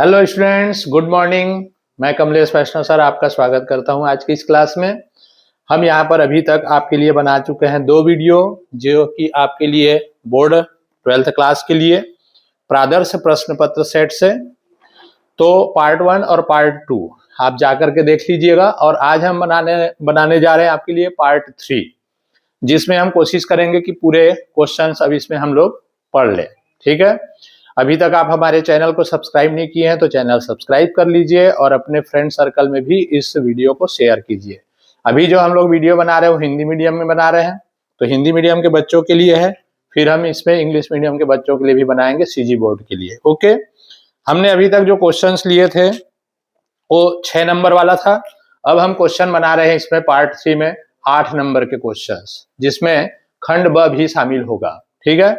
Hello students, good morning. मैं कमलेश वैष्णव sir आपका स्वागत करता हूं आज की इस क्लास में। हम यहां पर अभी तक आपके लिए बना चुके हैं 2 वीडियो जो कि आपके लिए बोर्ड 12th क्लास के लिए प्रादर्श प्रश्न पत्र सेट से। तो पार्ट 1 और पार्ट 2 आप जाकर के देख लीजिएगा। और आज हम बनाने जा रहे हैं आपके लिए पार्ट 3, जिसमें हम कोशिश करेंगे कि पूरे क्वेश्चंस अब इसमें हम लोग पढ़ लें। ठीक है। अभी तक आप हमारे चैनल को सब्सक्राइब नहीं किए हैं तो चैनल सब्सक्राइब कर लीजिए और अपने फ्रेंड सर्कल में भी इस वीडियो को शेयर कीजिए। अभी जो हम लोग वीडियो बना रहे हैं वो हिंदी मीडियम में बना रहे हैं, तो हिंदी मीडियम के बच्चों के लिए है। फिर हम इसमें इंग्लिश मीडियम के बच्चों के लिए भी बनाएंगे, सीजी बोर्ड के लिए। ओके। हमने अभी तक जो क्वेश्चन लिए थे वो 6 नंबर वाला था। अब हम क्वेश्चन बना रहे हैं इसमें पार्ट 3 में 8 नंबर के क्वेश्चंस, जिसमें खंड ब भी शामिल होगा। ठीक है।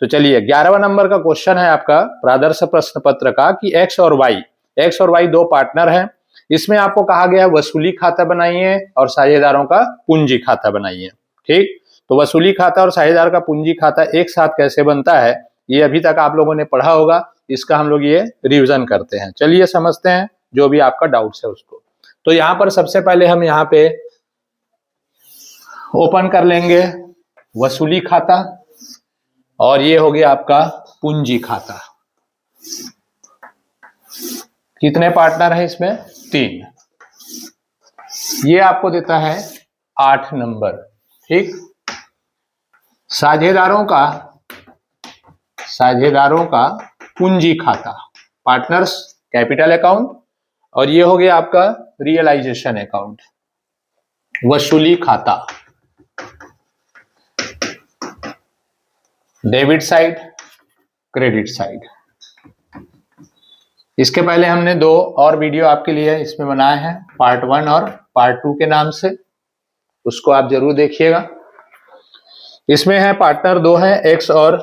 तो चलिए 11वां नंबर का क्वेश्चन है आपका प्रादर्श प्रश्न पत्र का कि एक्स और वाई दो पार्टनर हैं। इसमें आपको कहा गया है वसूली खाता बनाइए और साझेदारों का पूंजी खाता बनाइए। ठीक। तो वसूली खाता और साझेदार का पूंजी खाता एक साथ कैसे बनता है ये अभी तक आप लोगों ने पढ़ा होगा। इसका हम लोग ये रिविजन करते हैं। चलिए समझते हैं जो भी आपका डाउट्स है उसको। तो यहाँ पर सबसे पहले हम यहाँ पे ओपन कर लेंगे वसूली खाता और ये हो गया आपका पूंजी खाता। कितने पार्टनर है इसमें? 3। ये आपको देता है 8 नंबर। ठीक। साझेदारों का पूंजी खाता, पार्टनर्स कैपिटल अकाउंट, और ये हो गया आपका रियलाइजेशन अकाउंट, वसूली खाता, डेबिट साइड, क्रेडिट साइड। इसके पहले हमने 2 और वीडियो आपके लिए इसमें बनाए हैं, पार्ट 1 और पार्ट 2 के नाम से। उसको आप जरूर देखिएगा। इसमें है पार्टनर 2 है एक्स और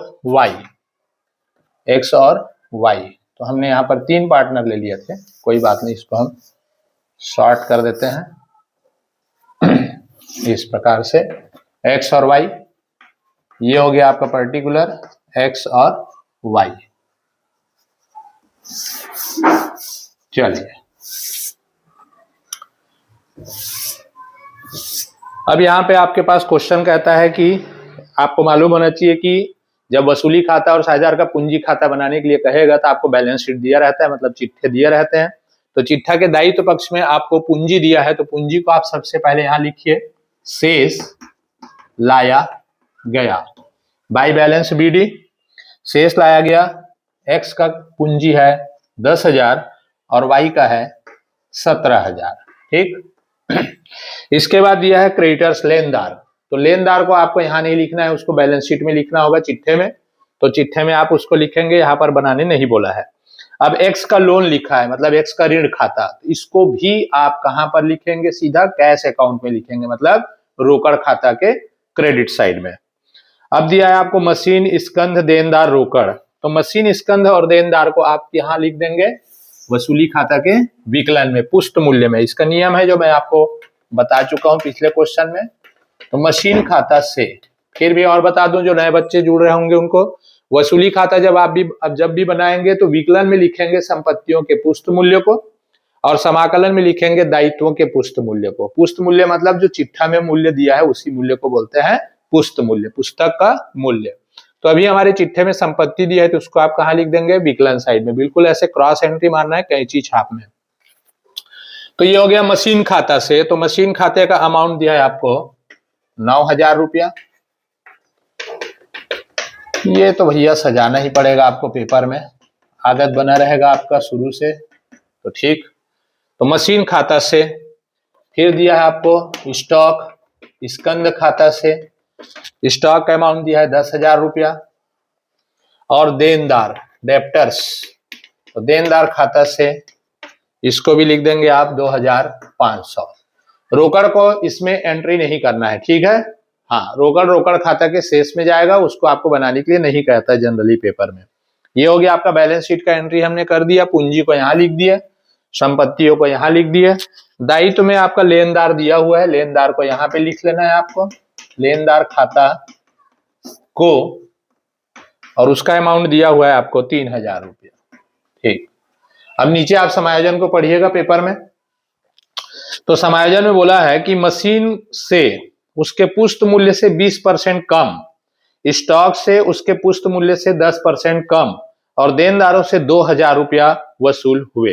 वाई। तो हमने यहाँ पर 3 पार्टनर ले लिए थे, कोई बात नहीं, इसको हम शॉर्ट कर देते हैं इस प्रकार से एक्स और वाई। ये हो गया आपका पर्टिकुलर एक्स और वाई। चलिए अब यहाँ पे आपके पास क्वेश्चन कहता है कि आपको मालूम होना चाहिए कि जब वसूली खाता और साझेदार का पूंजी खाता बनाने के लिए कहेगा तो आपको बैलेंस शीट दिया रहता है, मतलब चिट्ठे दिए रहते हैं। तो चिट्ठा के दायित्व पक्ष में आपको पूंजी दिया है, तो पूंजी को आप सबसे पहले यहाँ लिखिए शेष लाया गया बाई बैलेंस बीडी। शेष लाया गया, एक्स का पूंजी है 10,000 और वाई का है 17,000। ठीक। इसके बाद दिया है क्रेडिटर्स, लेनदार। तो लेनदार को आपको यहाँ नहीं लिखना है, उसको बैलेंस शीट में लिखना होगा, चिट्ठे में। तो चिट्ठे में आप उसको लिखेंगे, यहाँ पर बनाने नहीं बोला है। अब एक्स का लोन लिखा है, मतलब एक्स का ऋण खाता, इसको भी आप कहां पर लिखेंगे? सीधा कैश अकाउंट में लिखेंगे, मतलब रोकड़ खाता के क्रेडिट साइड में। अब दिया है आपको मशीन स्कंध देनदार रोकड़, तो मशीन स्कंध और देनदार को आप यहां लिख देंगे वसूली खाता के विकलन में, पुष्ट मूल्य में। इसका नियम है जो मैं आपको बता चुका हूं पिछले क्वेश्चन में। तो मशीन खाता से, फिर भी और बता दूं जो नए बच्चे जुड़ रहे होंगे उनको, वसूली खाता जब भी बनाएंगे तो विकलन में लिखेंगे संपत्तियों के पुष्ट मूल्य को और समाकलन में लिखेंगे दायित्वों के पुष्ट मूल्य को। पुष्ट मूल्य मतलब जो चिट्ठा में मूल्य दिया है उसी मूल्य को बोलते हैं पुष्ट मूल्य, पुस्तक का मूल्य। तो अभी हमारे चिट्ठे में संपत्ति दी है तो उसको आप कहां लिख देंगे? विकलन साइड में। बिल्कुल ऐसे क्रॉस एंट्री मारना है कैंची छाप में। तो ये हो गया मशीन खाता से। तो मशीन खाते का अमाउंट दिया है आपको 9,000 रुपया। ये तो भैया सजाना ही पड़ेगा आपको पेपर में, आदत बना रहेगा आपका शुरू से, तो ठीक। तो मशीन खाता से। फिर दिया है आपको स्टॉक, स्कंद खाता से। स्टॉक का अमाउंट दिया है 10,000 रुपया। और देनदार, डेप्टर्स, तो देनदार खाता से इसको भी लिख देंगे आप 2,500। रोकड़ को इसमें एंट्री नहीं करना है, ठीक है। हाँ, रोकड़ खाता के शेष में जाएगा, उसको आपको बनाने के लिए नहीं कहता है जनरली पेपर में। ये हो गया आपका बैलेंस शीट का एंट्री हमने कर दिया। पूंजी को यहाँ लिख दिया, संपत्तियों को यहाँ लिख दिया। दायित्व में आपका लेनदार दिया हुआ है, लेनदार को यहाँ पे लिख लेना है आपको, लेनदार खाता को, और उसका अमाउंट दिया हुआ है आपको 3,000 रुपया। ठीक। अब नीचे आप समायोजन को पढ़िएगा पेपर में। तो समायोजन में बोला है कि मशीन से उसके पुष्ट मूल्य से 20% कम, स्टॉक से उसके पुष्ट मूल्य से 10% कम और देनदारों से 2000 रुपया वसूल हुए।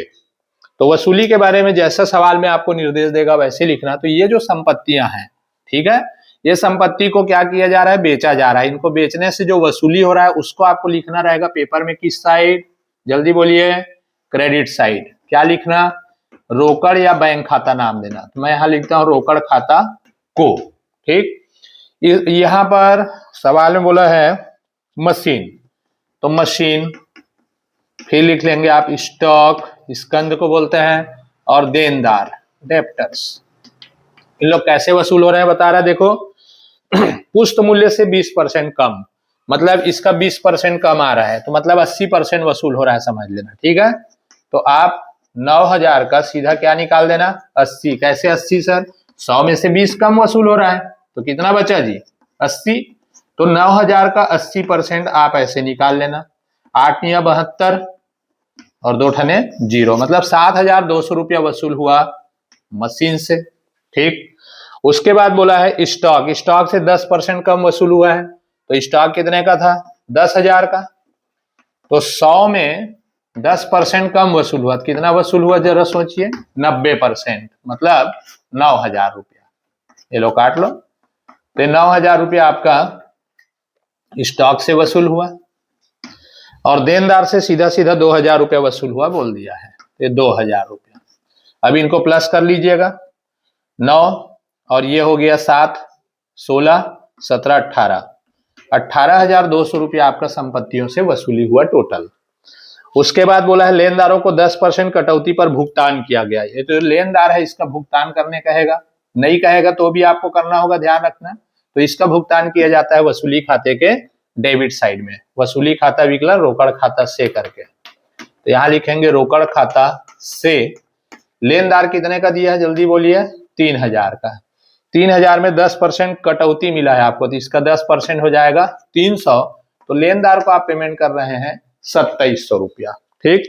तो वसूली के बारे में जैसा सवाल में आपको निर्देश देगा वैसे लिखना। तो ये जो संपत्तियां हैं, ठीक है, ये संपत्ति को क्या किया जा रहा है, बेचा जा रहा है। इनको बेचने से जो वसूली हो रहा है उसको आपको लिखना रहेगा पेपर में किस साइड, जल्दी बोलिए, क्रेडिट साइड। क्या लिखना, रोकड़ या बैंक खाता नाम देना। तो मैं यहां लिखता हूं रोकड़ खाता को। ठीक, यहां पर सवाल में बोला है मशीन, तो मशीन, फिर लिख लेंगे आप स्टॉक, स्कंद को बोलते हैं, और देनदार, डेप्टर्स। इन लोग कैसे वसूल हो रहे हैं बता रहा है, देखो पुष्ट मूल्य से 20% कम, मतलब इसका 20% कम आ रहा है, तो मतलब 80% वसूल हो रहा है, समझ लेना। ठीक है, तो आप 9000 का सीधा क्या निकाल देना, 80। कैसे 80 सर, 100 में से 20 कम वसूल हो रहा है, तो कितना बचा जी, 80। तो 9000 का 80% आप ऐसे निकाल लेना, 8 या 72 और 2 ठने 0, मतलब 7200 रुपया वसूल हुआ मशीन से। ठीक, उसके बाद बोला है स्टॉक, स्टॉक से 10% कम वसूल हुआ है, तो स्टॉक कितने का था, 10,000 का, तो 100 में 10% कम वसूल हुआ, कितना वसूल हुआ जरा सोचिए, 90%, मतलब 9000 रुपया। ये लो काट लो, तो 9000 रुपया आपका स्टॉक से वसूल हुआ, और देनदार से सीधा सीधा 2000 रुपया वसूल हुआ बोल दिया है, ये 2000 रुपया। अब इनको प्लस कर लीजिएगा, 9 और ये हो गया 7, 16, 17, 18, 18,200 रुपया आपका संपत्तियों से वसूली हुआ टोटल। उसके बाद बोला है लेनदारों को 10% कटौती पर भुगतान किया गया। ये तो लेनदार है, इसका भुगतान करने कहेगा, नहीं कहेगा तो भी आपको करना होगा, ध्यान रखना। तो इसका भुगतान किया जाता है वसूली खाते के डेबिट साइड में, वसूली खाता विकलन रोकड़ खाता से करके। तो यहां लिखेंगे रोकड़ खाता से, लेनदार कितने का दिया है जल्दी बोलिए, 3000 का। 3000 में 10% कटौती मिला है आपको, तो इसका 10% हो जाएगा 300, तो लेनदार को आप पेमेंट कर रहे हैं 2700 रुपया। ठीक,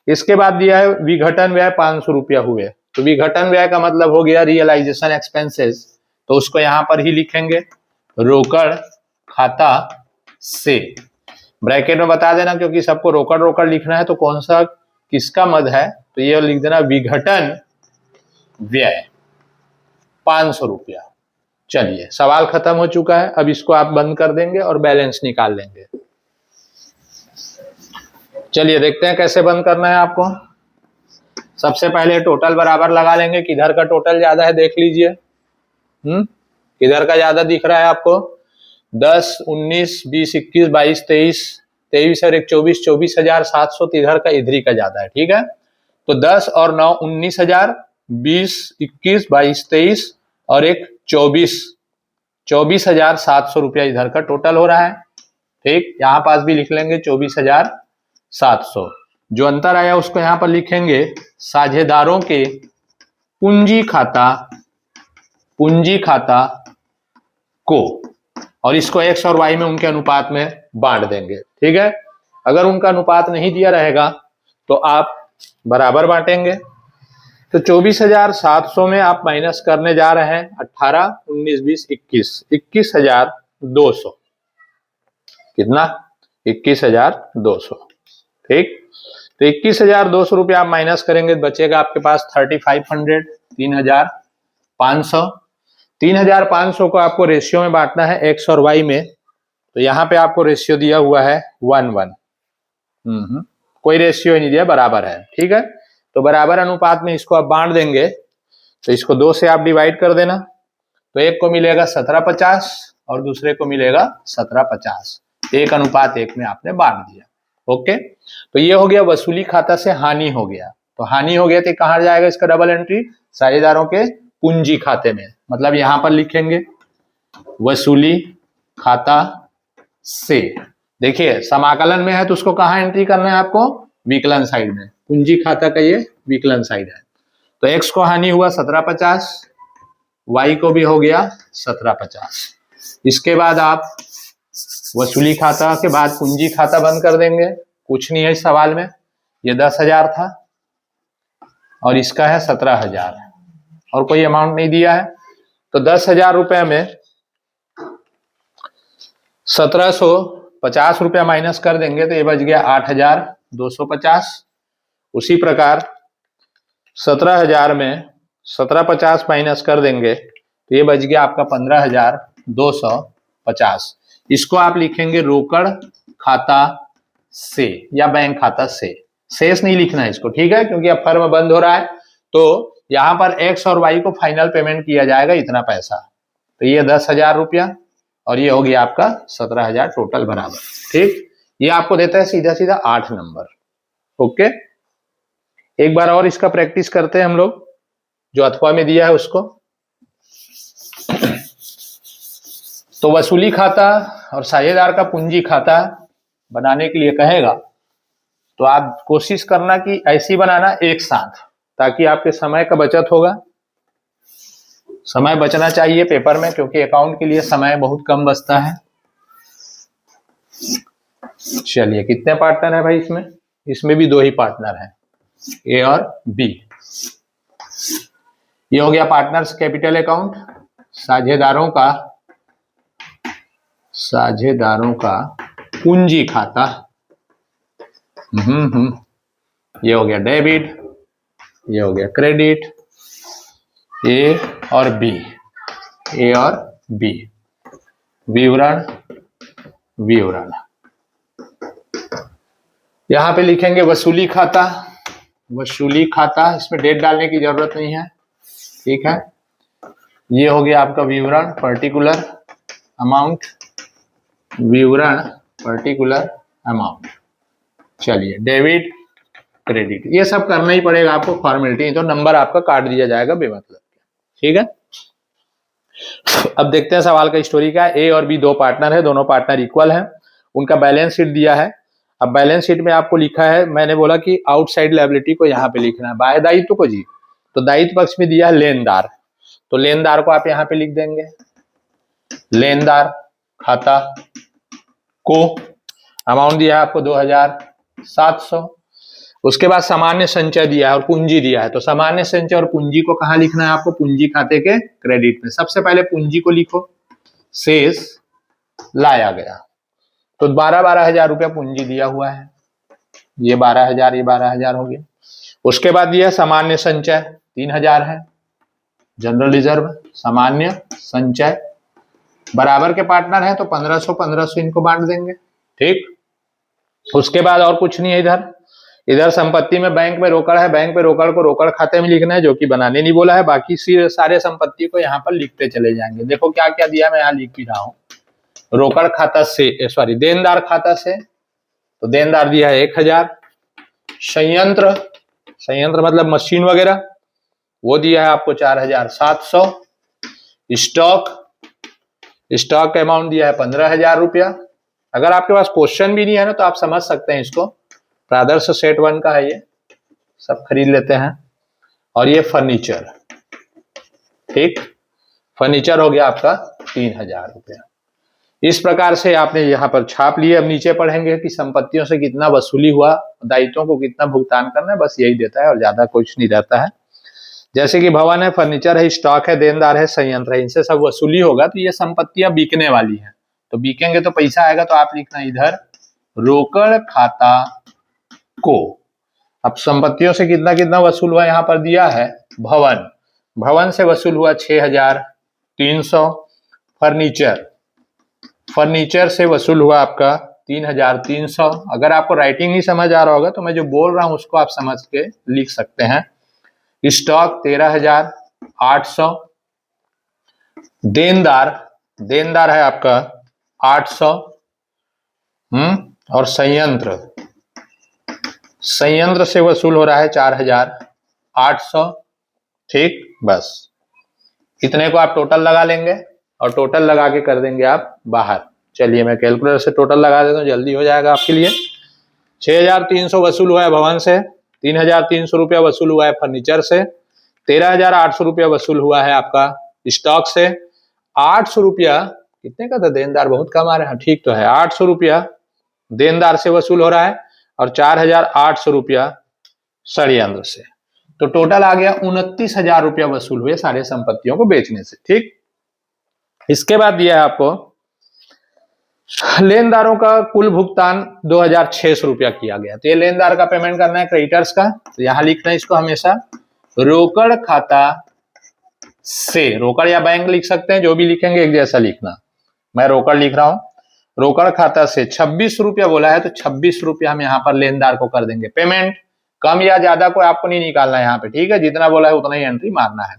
इसके बाद दिया है विघटन व्यय 500 रुपया हुए, तो विघटन व्यय का मतलब हो गया रियलाइजेशन एक्सपेंसेस, तो उसको यहां पर ही लिखेंगे रोकड़ खाता से, ब्रैकेट में बता देना, क्योंकि सबको रोकड़ रोकड़ लिखना है, तो कौन सा किसका मद है, तो ये लिख देना विघटन व्यय 500 रुपया। चलिए सवाल खत्म हो चुका है, अब इसको आप बंद कर देंगे और बैलेंस निकाल लेंगे। चलिए देखते हैं कैसे बंद करना है आपको। सबसे पहले टोटल बराबर लगा लेंगे, किधर का टोटल ज्यादा है देख लीजिए, किधर का ज्यादा दिख रहा है आपको, 10, 19, 20, 21, 22, 23 और 1 24, 24,700, इधर का इधरी का ज्यादा है। ठीक है, तो 10 और 9 19,000, 20, 21, 22, 23 और 1 24, 24,700 रुपया इधर का टोटल हो रहा है। ठीक, यहां पास भी लिख लेंगे 24,700। जो अंतर आया उसको यहां पर लिखेंगे साझेदारों के पूंजी खाता को, और इसको एक्स और वाई में उनके अनुपात में बांट देंगे। ठीक है, अगर उनका अनुपात नहीं दिया रहेगा तो आप बराबर बांटेंगे। तो 24,700 में आप माइनस करने जा रहे हैं 18, 19, 20, 21, 21,200, कितना, 21,200। ठीक, तो 21,200 रुपया आप माइनस करेंगे, बचेगा आपके पास 3500, 3,500। 3,500 को आपको रेशियो में बांटना है एक्स और वाई में, तो यहाँ पे आपको रेशियो दिया हुआ है 1:1। कोई रेशियो नहीं दिया, बराबर है। ठीक है, तो बराबर अनुपात में इसको आप बांट देंगे, तो इसको 2 से आप डिवाइड कर देना, तो एक को मिलेगा 1750 और दूसरे को मिलेगा 1750, 1:1 में आपने बांट दिया। ओके, तो ये हो गया वसूली खाता से हानि हो गया। तो हानि हो गया तो कहां जाएगा इसका डबल एंट्री, साझेदारों के पूंजी खाते में, मतलब यहां पर लिखेंगे वसूली खाता से। देखिए समाकलन में है तो उसको कहां एंट्री करना है आपको, विकलन साइड में, पूंजी खाता का ये विकलन साइड है। तो एक्स को हानि हुआ 1750, वाई को भी हो गया 1750। इसके बाद आप वसूली खाता के बाद पूंजी खाता बंद कर देंगे, कुछ नहीं है इस सवाल में, ये 10,000 था, और इसका है 17,000 और कोई अमाउंट नहीं दिया है। तो 10,000 रुपए में 1750 रुपया माइनस कर देंगे तो ये बच गया 8,250। उसी प्रकार 17,000 में 1750 माइनस कर देंगे तो ये बच गया आपका 15,250। इसको आप लिखेंगे रोकड़ खाता से या बैंक खाता से, शेष नहीं लिखना है इसको, ठीक है, क्योंकि अब फर्म बंद हो रहा है। तो यहां पर एक्स और वाई को फाइनल पेमेंट किया जाएगा इतना पैसा। तो ये 10,000 रुपया और ये हो गया आपका 17,000 टोटल बराबर। ठीक, ये आपको देता है सीधा सीधा 8 नंबर। ओके, एक बार और इसका प्रैक्टिस करते हैं हम लोग, जो अथवा में दिया है उसको। तो वसूली खाता और साझेदार का पूंजी खाता बनाने के लिए कहेगा तो आप कोशिश करना कि ऐसी बनाना एक साथ, ताकि आपके समय का बचत होगा। समय बचना चाहिए पेपर में, क्योंकि अकाउंट के लिए समय बहुत कम बचता है। चलिए, कितने पार्टनर है भाई इसमें? इसमें भी 2 ही पार्टनर हैं, ए और बी। ये हो गया पार्टनर्स कैपिटल अकाउंट। साझेदारों का पूंजी खाता। ये हो गया डेबिट, ये हो गया क्रेडिट, ए और बी, ए और बी। विवरण यहां पे लिखेंगे वसूली खाता। इसमें डेट डालने की जरूरत नहीं है, ठीक है। ये हो गया आपका विवरण पर्टिकुलर अमाउंट। चलिए, डेबिट क्रेडिट ये सब करना ही पड़ेगा आपको, फॉर्मेलिटी, तो नंबर आपका काट दिया जाएगा बेमतलब, ठीक है। अब देखते हैं सवाल का स्टोरी क्या है। ए और बी 2 पार्टनर है, दोनों पार्टनर इक्वल हैं, उनका बैलेंस शीट दिया है। अब बैलेंस शीट में आपको लिखा है, मैंने बोला कि आउटसाइड लायबिलिटी को यहाँ पे लिखना है, बाह्य दायित्व को जी। तो दायित्व पक्ष में दिया है लेनदार, तो लेनदार को आप यहाँ पे लिख देंगे, लेनदार खाता को अमाउंट दिया है आपको 2,700। उसके बाद सामान्य संचय दिया है और पूंजी दिया है, तो सामान्य संचय और पूंजी को कहाँ लिखना है आपको? पूंजी खाते के क्रेडिट में। सबसे पहले पूंजी को लिखो, शेष लाया गया, तो 12,000 रुपया पूंजी दिया हुआ है, ये 12,000 हो गया। उसके बाद दिया सामान्य संचय 3,000 है, जनरल रिजर्व सामान्य संचय बराबर के पार्टनर है, तो 1,500 इनको बांट देंगे, ठीक। उसके बाद और कुछ नहीं है इधर संपत्ति में बैंक में रोकड़ है, बैंक में रोकड़ को रोकड़ खाते में लिखना है, जो कि बनाने नहीं बोला है। बाकी सारे संपत्ति को यहाँ पर लिखते चले जाएंगे। देखो क्या क्या दिया, मैं यहाँ लिख भी रहा हूँ। रोकड़ खाता से, देनदार खाता से, तो देनदार दिया है 1,000। संयंत्र मतलब मशीन वगैरह, वो दिया है आपको 4,700। स्टॉक का अमाउंट दिया है 15,000 रुपया। अगर आपके पास क्वेश्चन भी नहीं है ना, तो आप समझ सकते हैं इसको, प्रादर्श सेट 1 का है, ये सब खरीद लेते हैं। और ये फर्नीचर, ठीक, फर्नीचर हो गया आपका 3,000 रुपया। इस प्रकार से आपने यहाँ पर छाप लिए। अब नीचे पढ़ेंगे कि संपत्तियों से कितना वसूली हुआ, दायित्वों को कितना भुगतान करना है, बस यही देता है और ज्यादा कुछ नहीं रहता है। जैसे कि भवन है, फर्नीचर है, स्टॉक है, देनदार है, संयंत्र है, इनसे सब वसूली होगा, तो ये संपत्तियां बिकने वाली हैं, तो बिकेंगे तो पैसा आएगा, तो आप लिखना इधर रोकड़ खाता को। अब संपत्तियों से कितना कितना वसूल हुआ यहाँ पर दिया है, भवन से वसूल हुआ 6,300। फर्नीचर से वसूल हुआ आपका 3,300। अगर आपको राइटिंग नहीं समझ आ रहा होगा तो मैं जो बोल रहा हूं उसको आप समझ के लिख सकते हैं। स्टॉक 13,800। देनदार है आपका 800। और संयंत्र से वसूल हो रहा है 4,800, ठीक। बस इतने को आप टोटल लगा लेंगे और टोटल लगा के कर देंगे आप बाहर। चलिए, मैं कैलकुलेटर से टोटल लगा देता हूँ, जल्दी हो जाएगा आपके लिए। 6,300 वसूल हुआ है भवन से, 3,300 रुपया वसूल हुआ है फर्नीचर से, 13,800 रुपया वसूल हुआ है आपका स्टॉक से, 800 रुपया कितने का था, देनदार बहुत कम आ रहा है, ठीक तो है, 800 रुपया देनदार से वसूल हो रहा है और 4,800 रुपया षड्यंत्र से। तो टोटल आ गया 29,000 रुपया वसूल हुए सारे संपत्तियों को बेचने से। ठीक, इसके बाद दिया है आपको लेनदारों का कुल भुगतान 2,600 रुपया किया गया। तो ये लेनदार का पेमेंट करना है क्रेडिटर्स का, तो यहां लिखना है इसको हमेशा रोकड़ खाता से, रोकड़ या बैंक लिख सकते हैं, जो भी लिखेंगे एक जैसा लिखना। मैं रोकड़ लिख रहा हूं, रोकड़ खाता से 26 रुपया बोला है, तो 26 रुपया हम यहाँ पर लेनदार को कर देंगे पेमेंट। कम या ज्यादा कोई आपको नहीं निकालना है यहाँ पे, ठीक है, जितना बोला है उतना ही एंट्री मारना है।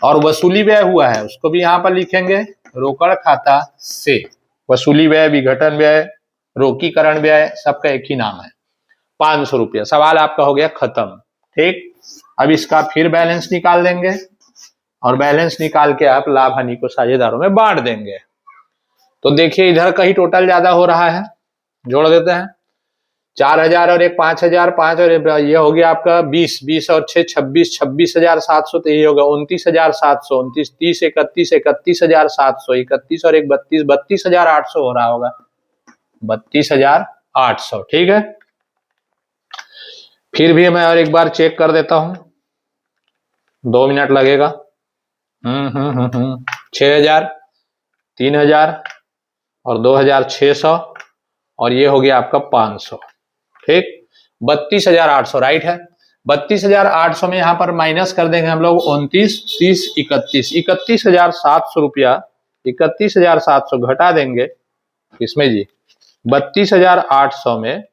और वसूली व्यय हुआ है उसको भी यहाँ पर लिखेंगे रोकड़ खाता से। वसूली व्यय, विघटन व्यय, रोकीकरण व्यय, सबका एक ही नाम है, 500 रुपया। सवाल आपका हो गया खत्म। ठीक, अब इसका फिर बैलेंस निकाल देंगे और बैलेंस निकाल के आप लाभ हानि को साझेदारों में बांट देंगे। तो देखिए इधर का ही टोटल ज्यादा हो रहा है, जोड़ देते हैं 4,000 और एक 5,000, 5 और ये हो गया आपका 20, 20 और 6 26, 26,700, तो ये होगा 29,700, 29, 30, 31, 31,700, 31 और एक 32, 32,800 हो रहा होगा, 32,800। ठीक है, फिर भी मैं और एक बार चेक कर देता हूं, 2 मिनट लगेगा। 6,000, 3,000 और 2,600 और ये हो गया आपका 500। ठीक, 32,800 राइट है। 32,800 में यहाँ पर माइनस कर देंगे हम लोग 29, 30, 31, 31,700 रुपया, 31,700 घटा देंगे इसमें जी, 32,800 में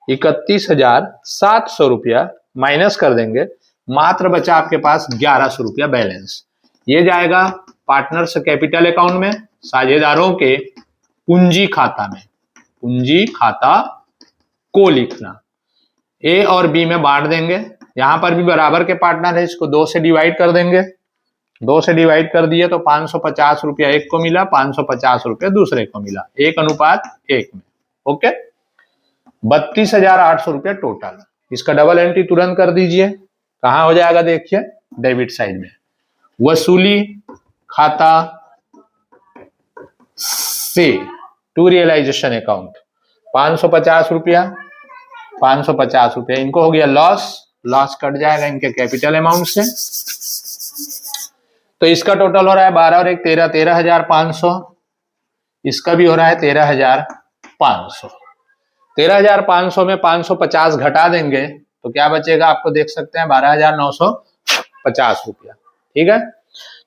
31,700 रुपया माइनस कर देंगे, मात्र बचा आपके पास 1,100 रुपया बैलेंस। ये जाएगा पार्टनर्स कैपिटल अकाउंट में, साझेदारों के पूंजी खाता में। पूंजी खाता को लिखना, ए और बी में बांट देंगे। यहां पर भी बराबर के पार्टनर है, इसको 2 से डिवाइड कर देंगे। 2 से डिवाइड कर दिए तो 550 रुपया एक को मिला, 550 रुपया दूसरे को मिला, 1:1 में। ओके, 32,800 रुपया टोटल। इसका डबल एंट्री तुरंत कर दीजिए, कहां हो जाएगा देखिए, डेबिट साइड में, वसूली खाता से टू रियलाइजेशन अकाउंट 550 रुपया, 550 रुपया, इनको हो गया लॉस, लॉस कट जाएगा इनके कैपिटल अमाउंट से। तो इसका टोटल हो रहा है 12 और एक 13, 13,500। इसका भी हो रहा है 13,500। 13,500 में 550 घटा देंगे तो क्या बचेगा आपको देख सकते हैं, 12,950 रुपया। ठीक है,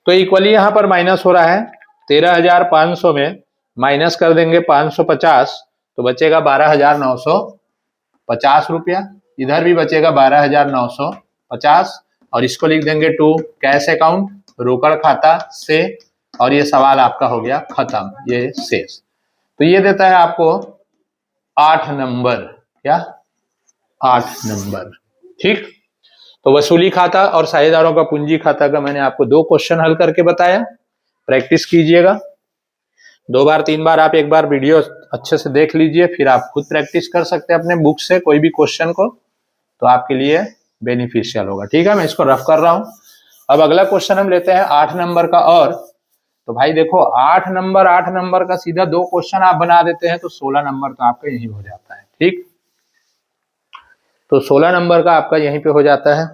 तो इक्वली यहां पर माइनस हो रहा है, 13,500 में माइनस कर देंगे 550 तो बचेगा 12,950 रुपया। इधर भी बचेगा 12,950 और इसको लिख देंगे टू कैश अकाउंट, रोकड़ खाता से, और ये सवाल आपका हो गया खत्म, ये शेष। तो ये देता है आपको 8 नंबर, क्या 8 नंबर। ठीक, तो वसूली खाता और साझेदारों का पूंजी खाता का मैंने आपको 2 क्वेश्चन हल करके बताया, प्रैक्टिस कीजिएगा। 2 बार 3 बार आप एक बार वीडियो अच्छे से देख लीजिए, फिर आप खुद प्रैक्टिस कर सकते हैं अपने बुक से कोई भी क्वेश्चन को, तो आपके लिए बेनिफिशियल होगा। ठीक है, मैं इसको रफ कर रहा हूं। अब अगला क्वेश्चन हम लेते हैं 8 नंबर का। और तो भाई देखो 8 नंबर का सीधा 2 क्वेश्चन आप बना देते हैं तो 16 नंबर तो आपका यही हो जाता है। ठीक, तो 16 नंबर का आपका यहीं पे हो जाता है।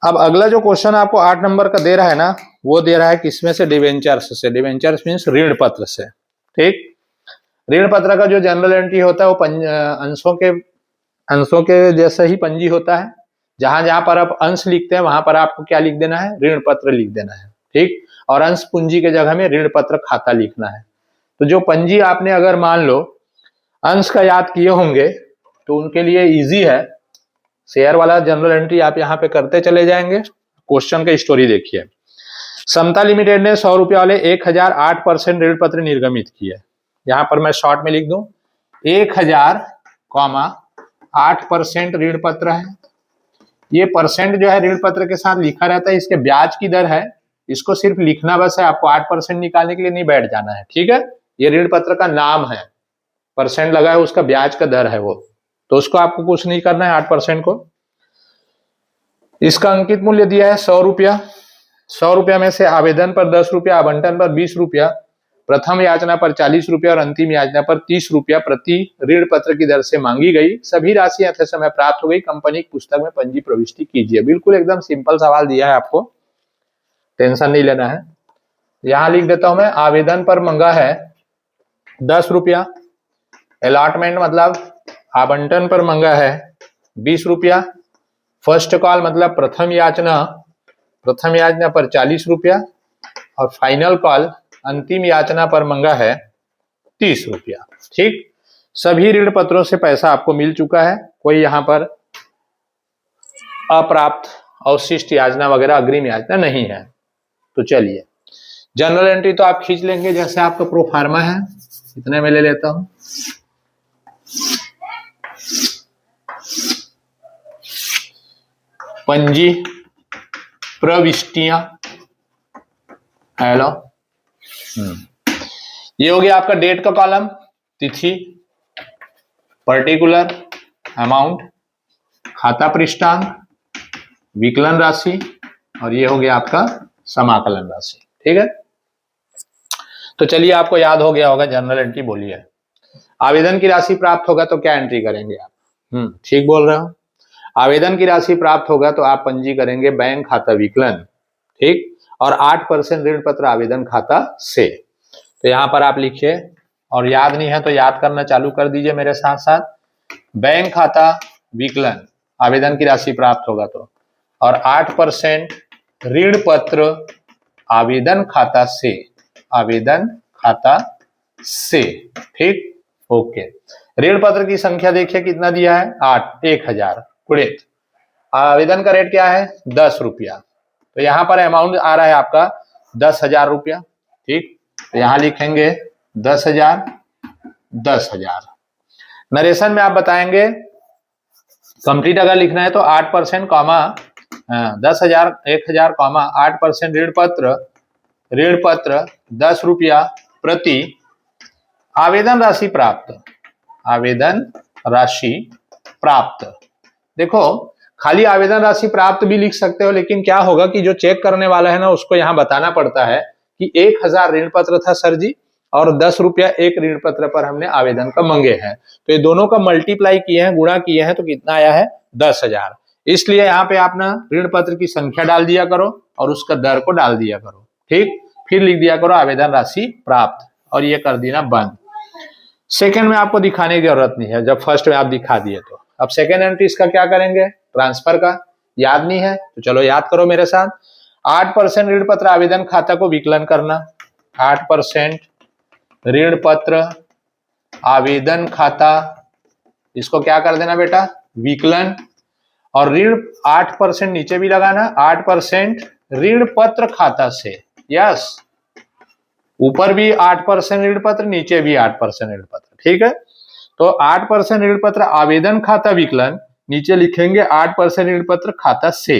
अब अगला जो क्वेश्चन आपको 8 नंबर का दे रहा है ना, वो दे रहा है किसमें से, डिवेंचर्स से। डिवेंचर्स मीन्स ऋण पत्र से। ठीक, ऋण पत्र का जो जनरल एंट्री होता है वो अंशों के जैसे ही पंजी होता है। जहां जहां पर आप अंश लिखते हैं वहां पर आपको क्या लिख देना है, ऋण पत्र लिख देना है। ठीक, और अंश पूंजी के जगह में ऋण पत्र खाता लिखना है। तो जो पंजी आपने अगर मान लो अंश का याद किए होंगे तो उनके लिए इजी है, शेयर वाला जनरल एंट्री आप यहाँ पे करते चले जाएंगे। क्वेश्चन का स्टोरी देखिए, समता लिमिटेड ने 100 रुपये वाले 1,008% ऋण पत्र निर्गमित किए। यहां पर मैं शॉर्ट में लिख दूं 1,000,8% ऋण पत्र है। ये परसेंट जो है ऋण पत्र के साथ लिखा रहता है, इसके ब्याज की दर है, इसको सिर्फ लिखना बस है, आपको 8% निकालने के लिए नहीं बैठ जाना है। ठीक है, ये ऋण पत्र का नाम है, परसेंट लगा है उसका ब्याज का दर है वो, तो उसको आपको कुछ नहीं करना है 8% को। इसका अंकित मूल्य दिया है 100 रुपया। 100 रुपया में से आवेदन पर 10 रुपया, आवंटन पर 20 रुपया प्रथम याचना पर 40 रुपया और अंतिम याचना पर 30 रुपया प्रति ऋण पत्र की दर से मांगी गई। सभी राशि यथा समय प्राप्त हो गई। कंपनी की पुस्तक में पंजी प्रविष्टि कीजिए। बिल्कुल एकदम सिंपल सवाल दिया है आपको, टेंशन नहीं लेना है। यहां लिख देता हूं मैं, आवेदन पर मांगा है 10 रुपया, अलॉटमेंट मतलब आवंटन पर मांगा है 20 रुपया, फर्स्ट कॉल मतलब प्रथम याचना पर 40 रुपया और फाइनल कॉल अंतिम याचना पर मांगा है 30 रुपया। ठीक, सभी ऋण पत्रों से पैसा आपको मिल चुका है। कोई यहां पर अप्राप्त, अवशिष्ट याचना वगैरह अग्रिम याचना नहीं है। तो चलिए, जनरल एंट्री तो आप खींच लेंगे जैसे आपका प्रोफार्मा है, इतने में ले लेता हूं। पंजी प्रविष्टियां, हेलो, ये हो गया आपका डेट का कॉलम, तिथि, पर्टिकुलर, अमाउंट, खाता पृष्ठांक, विकलन राशि और ये हो गया आपका समाकलन राशि। ठीक है, तो चलिए आपको याद हो गया होगा जनरल एंट्री। बोलिए, आवेदन की राशि प्राप्त होगा तो क्या एंट्री करेंगे आप? ठीक बोल रहे हो। आवेदन की राशि प्राप्त होगा तो आप पंजी करेंगे बैंक खाता विकलन, ठीक, और 8% ऋण पत्र आवेदन खाता से। तो यहां पर आप लिखिए, और याद नहीं है तो याद करना चालू कर दीजिए मेरे साथ साथ। बैंक खाता विकलन आवेदन की राशि प्राप्त होगा तो, और 8% ऋण पत्र आवेदन खाता से, आवेदन खाता से। ठीक, ओके। ऋण पत्र की संख्या देखिए कितना दिया है, 1000 गुणित आवेदन का रेट क्या है 10 रुपया। तो यहां पर अमाउंट आ रहा है आपका 10,000 रुपया। ठीक, तो यहां लिखेंगे 10,000, 10,000। नरेशन में आप बताएंगे, कंप्लीट अगर लिखना है तो 8% कॉमा 10,000, 1,000 कॉमा 8% ऋण पत्र 10 रुपया प्रति आवेदन राशि प्राप्त, आवेदन राशि प्राप्त। देखो, खाली आवेदन राशि प्राप्त भी लिख सकते हो, लेकिन क्या होगा कि जो चेक करने वाला है ना, उसको यहाँ बताना पड़ता है कि 1,000 ऋण पत्र था सर जी, और 10 रुपया एक ऋण पत्र पर हमने आवेदन का मांगे हैं। तो ये दोनों का मल्टीप्लाई किए हैं, गुणा किए हैं, तो कितना आया है 10,000। इसलिए यहाँ पे आप ना ऋण पत्र की संख्या डाल दिया करो और उसका दर को डाल दिया करो। ठीक, फिर लिख दिया करो आवेदन राशि प्राप्त, और ये कर देना बंद। सेकेंड में आपको दिखाने की जरूरत नहीं है, जब फर्स्ट में आप दिखा दिए तो। अब सेकेंड एंट्री इसका क्या करेंगे, ट्रांसफर का। याद नहीं है तो चलो याद करो मेरे साथ। 8% ऋण पत्र आवेदन खाता को विकलन करना, 8% ऋण पत्र आवेदन खाता, इसको क्या कर देना बेटा, विकलन। और ऋण 8% नीचे भी लगाना, 8% ऋण पत्र खाता से। यस, ऊपर भी 8% ऋण पत्र, नीचे भी 8% ऋण पत्र। ठीक है, तो 8% ऋण पत्र आवेदन खाता विकलन, नीचे लिखेंगे 8% ऋण पत्र खाता से।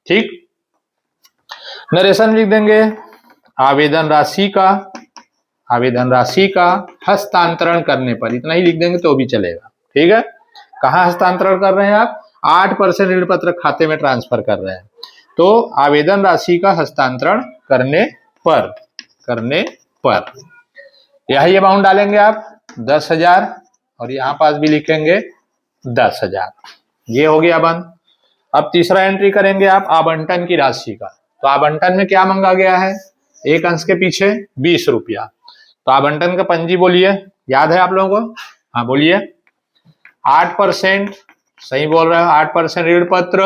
ठीक, नरेशन लिख देंगे आवेदन राशि का हस्तांतरण करने पर, इतना ही लिख देंगे तो भी चलेगा। ठीक है, कहां हस्तांतरण कर रहे हैं आप, 8% ऋण पत्र खाते में ट्रांसफर कर रहे हैं। तो आवेदन राशि का हस्तांतरण करने पर यही अमाउंट डालेंगे आप 10,000, और यहां पास भी लिखेंगे 10,000। ये हो गया बंद। अब तीसरा एंट्री करेंगे आप आवंटन की राशि का। तो आवंटन में क्या मांगा गया है, एक अंश के पीछे 20 रुपया। तो आवंटन का पंजी बोलिए, याद है आप लोगों को? हाँ बोलिए। 8%, सही बोल रहे हो, 8% ऋण पत्र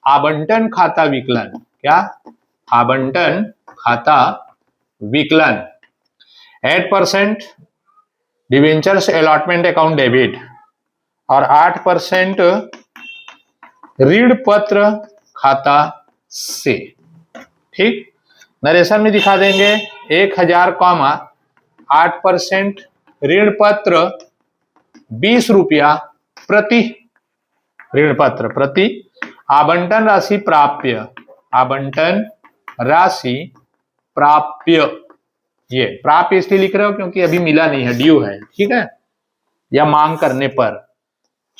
आवंटन खाता विकलन, क्या, आवंटन खाता विकलन। 8% डिवेंचर्स अलॉटमेंट अकाउंट डेबिट, और 8% ऋण पत्र खाता से। ठीक, नरेशन में दिखा देंगे 1,000 कॉमा 8% ऋण पत्र 20 रुपया प्रति ऋण पत्र प्रति आवंटन राशि प्राप्य, आवंटन राशि प्राप्य। ये प्राप्य इसलिए लिख रहे हो क्योंकि अभी मिला नहीं है, ड्यू है। ठीक है, या मांग करने पर।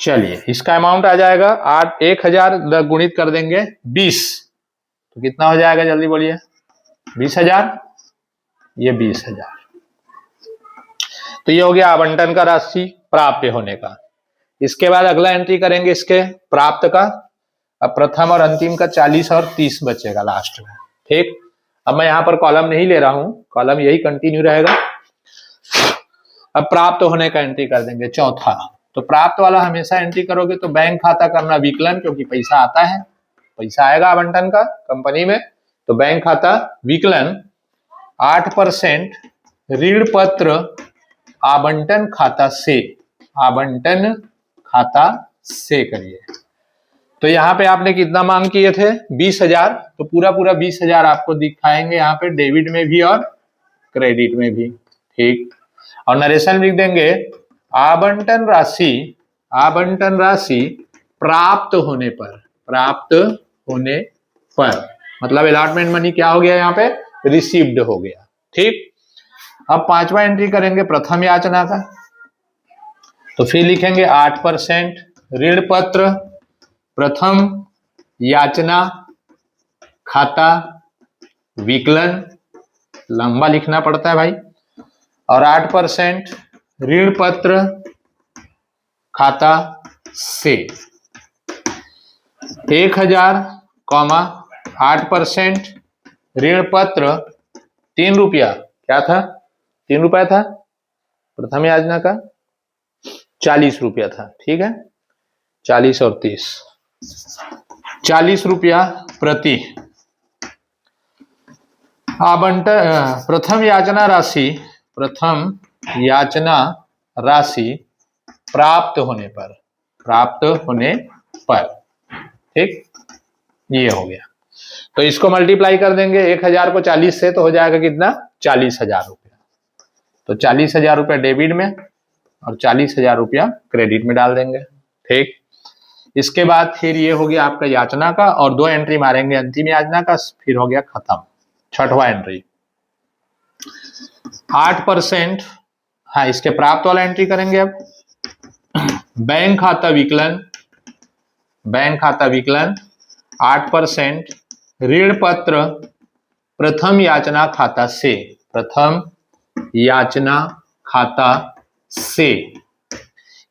चलिए, इसका अमाउंट आ जाएगा 1,000 गुणित कर देंगे 20, तो कितना हो जाएगा जल्दी बोलिए, 20,000, ये 20,000। तो ये हो गया आवंटन का राशि प्राप्य होने का। इसके बाद अगला एंट्री करेंगे इसके प्राप्त का। अब प्रथम और अंतिम का 40 और 30 बचेगा लास्ट में। ठीक, अब मैं यहाँ पर कॉलम नहीं ले रहा हूं, कॉलम यही कंटिन्यू रहेगा। अब प्राप्त होने का एंट्री कर देंगे चौथा। तो प्राप्त वाला हमेशा एंट्री करोगे तो बैंक खाता करना विकलन, क्योंकि पैसा आता है, पैसा आएगा आवंटन का कंपनी में, तो बैंक खाता विकलन 8% ऋण पत्र आवंटन खाता से, आवंटन खाता से करिए। तो यहाँ पे आपने कितना मांग किए थे 20,000, तो पूरा पूरा 20,000 आपको दिखाएंगे यहाँ पे डेबिट में भी और क्रेडिट में भी। ठीक, और नरेशन लिख देंगे आवंटन राशि, आवंटन राशि प्राप्त होने पर, प्राप्त होने पर, मतलब अलॉटमेंट मनी क्या हो गया यहाँ पे, रिसीव्ड हो गया। ठीक, अब पांचवा एंट्री करेंगे प्रथम याचना का। तो फिर लिखेंगे 8% ऋण पत्र प्रथम याचना खाता विकलन, लंबा लिखना पड़ता है भाई, और 8% ऋण पत्र खाता से 1,000, 8% ऋण पत्र 3 रुपया, क्या था 3 रुपया था प्रथम याचना का, 40 रुपया था। ठीक है, 40 और 30, 40 रुपया प्रति आवंटन प्रथम याचना राशि, प्रथम याचना राशि प्राप्त होने पर, प्राप्त होने पर। ठीक, ये हो गया। तो इसको मल्टीप्लाई कर देंगे 1,000 को 40 से, तो हो जाएगा कितना 40,000 रुपया। तो 40,000 रुपया डेबिट में और 40,000 रुपया क्रेडिट में डाल देंगे। ठीक, इसके बाद फिर ये हो गया आपका याचना का, और 2 एंट्री मारेंगे अंतिम याचना का, फिर हो गया खत्म। छठवां एंट्री 8%, हाँ इसके प्राप्त वाला एंट्री करेंगे। अब बैंक खाता विकलन, बैंक खाता विकलन 8% ऋण पत्र प्रथम याचना खाता से, प्रथम याचना खाता से,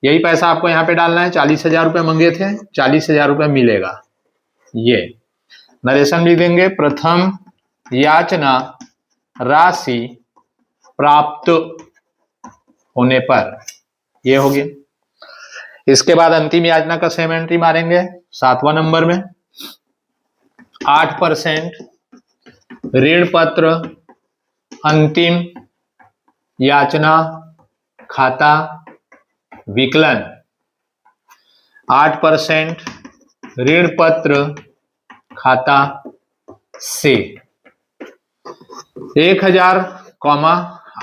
यही पैसा आपको यहाँ पे डालना है। 40,000 रुपये मांगे थे, 40,000 रुपये मिलेगा। ये नरेशन भी देंगे प्रथम याचना राशि प्राप्त होने पर, ये हो गया। इसके बाद अंतिम याचना का सेम एंट्री मारेंगे 7वां नंबर में 8% ऋण पत्र अंतिम याचना खाता विकलन, 8% ऋण पत्र खाता से 1,000,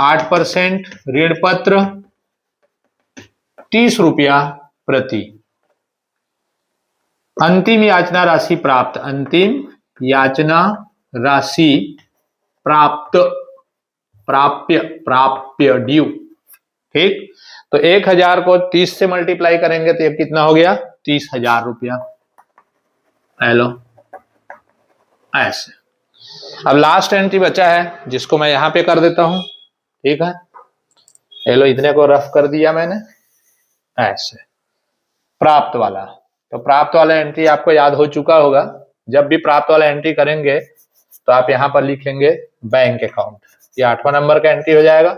8% ऋण पत्र 30 रुपया प्रति अंतिम याचना राशि प्राप्त, अंतिम याचना राशि प्राप्त, प्राप्य, प्राप्य ड्यू। ठीक, तो 1,000 को 30 से मल्टीप्लाई करेंगे तो ये कितना हो गया 30,000 रुपया। हेलो, ऐसे। अब लास्ट एंट्री बचा है जिसको मैं यहां पे कर देता हूं। ठीक है, हेलो, इतने को रफ कर दिया मैंने, ऐसे प्राप्त वाला। तो प्राप्त वाला एंट्री आपको याद हो चुका होगा। जब भी प्राप्त वाला एंट्री करेंगे तो आप यहां पर लिखेंगे बैंक अकाउंट, ये 8वां नंबर का एंट्री हो जाएगा।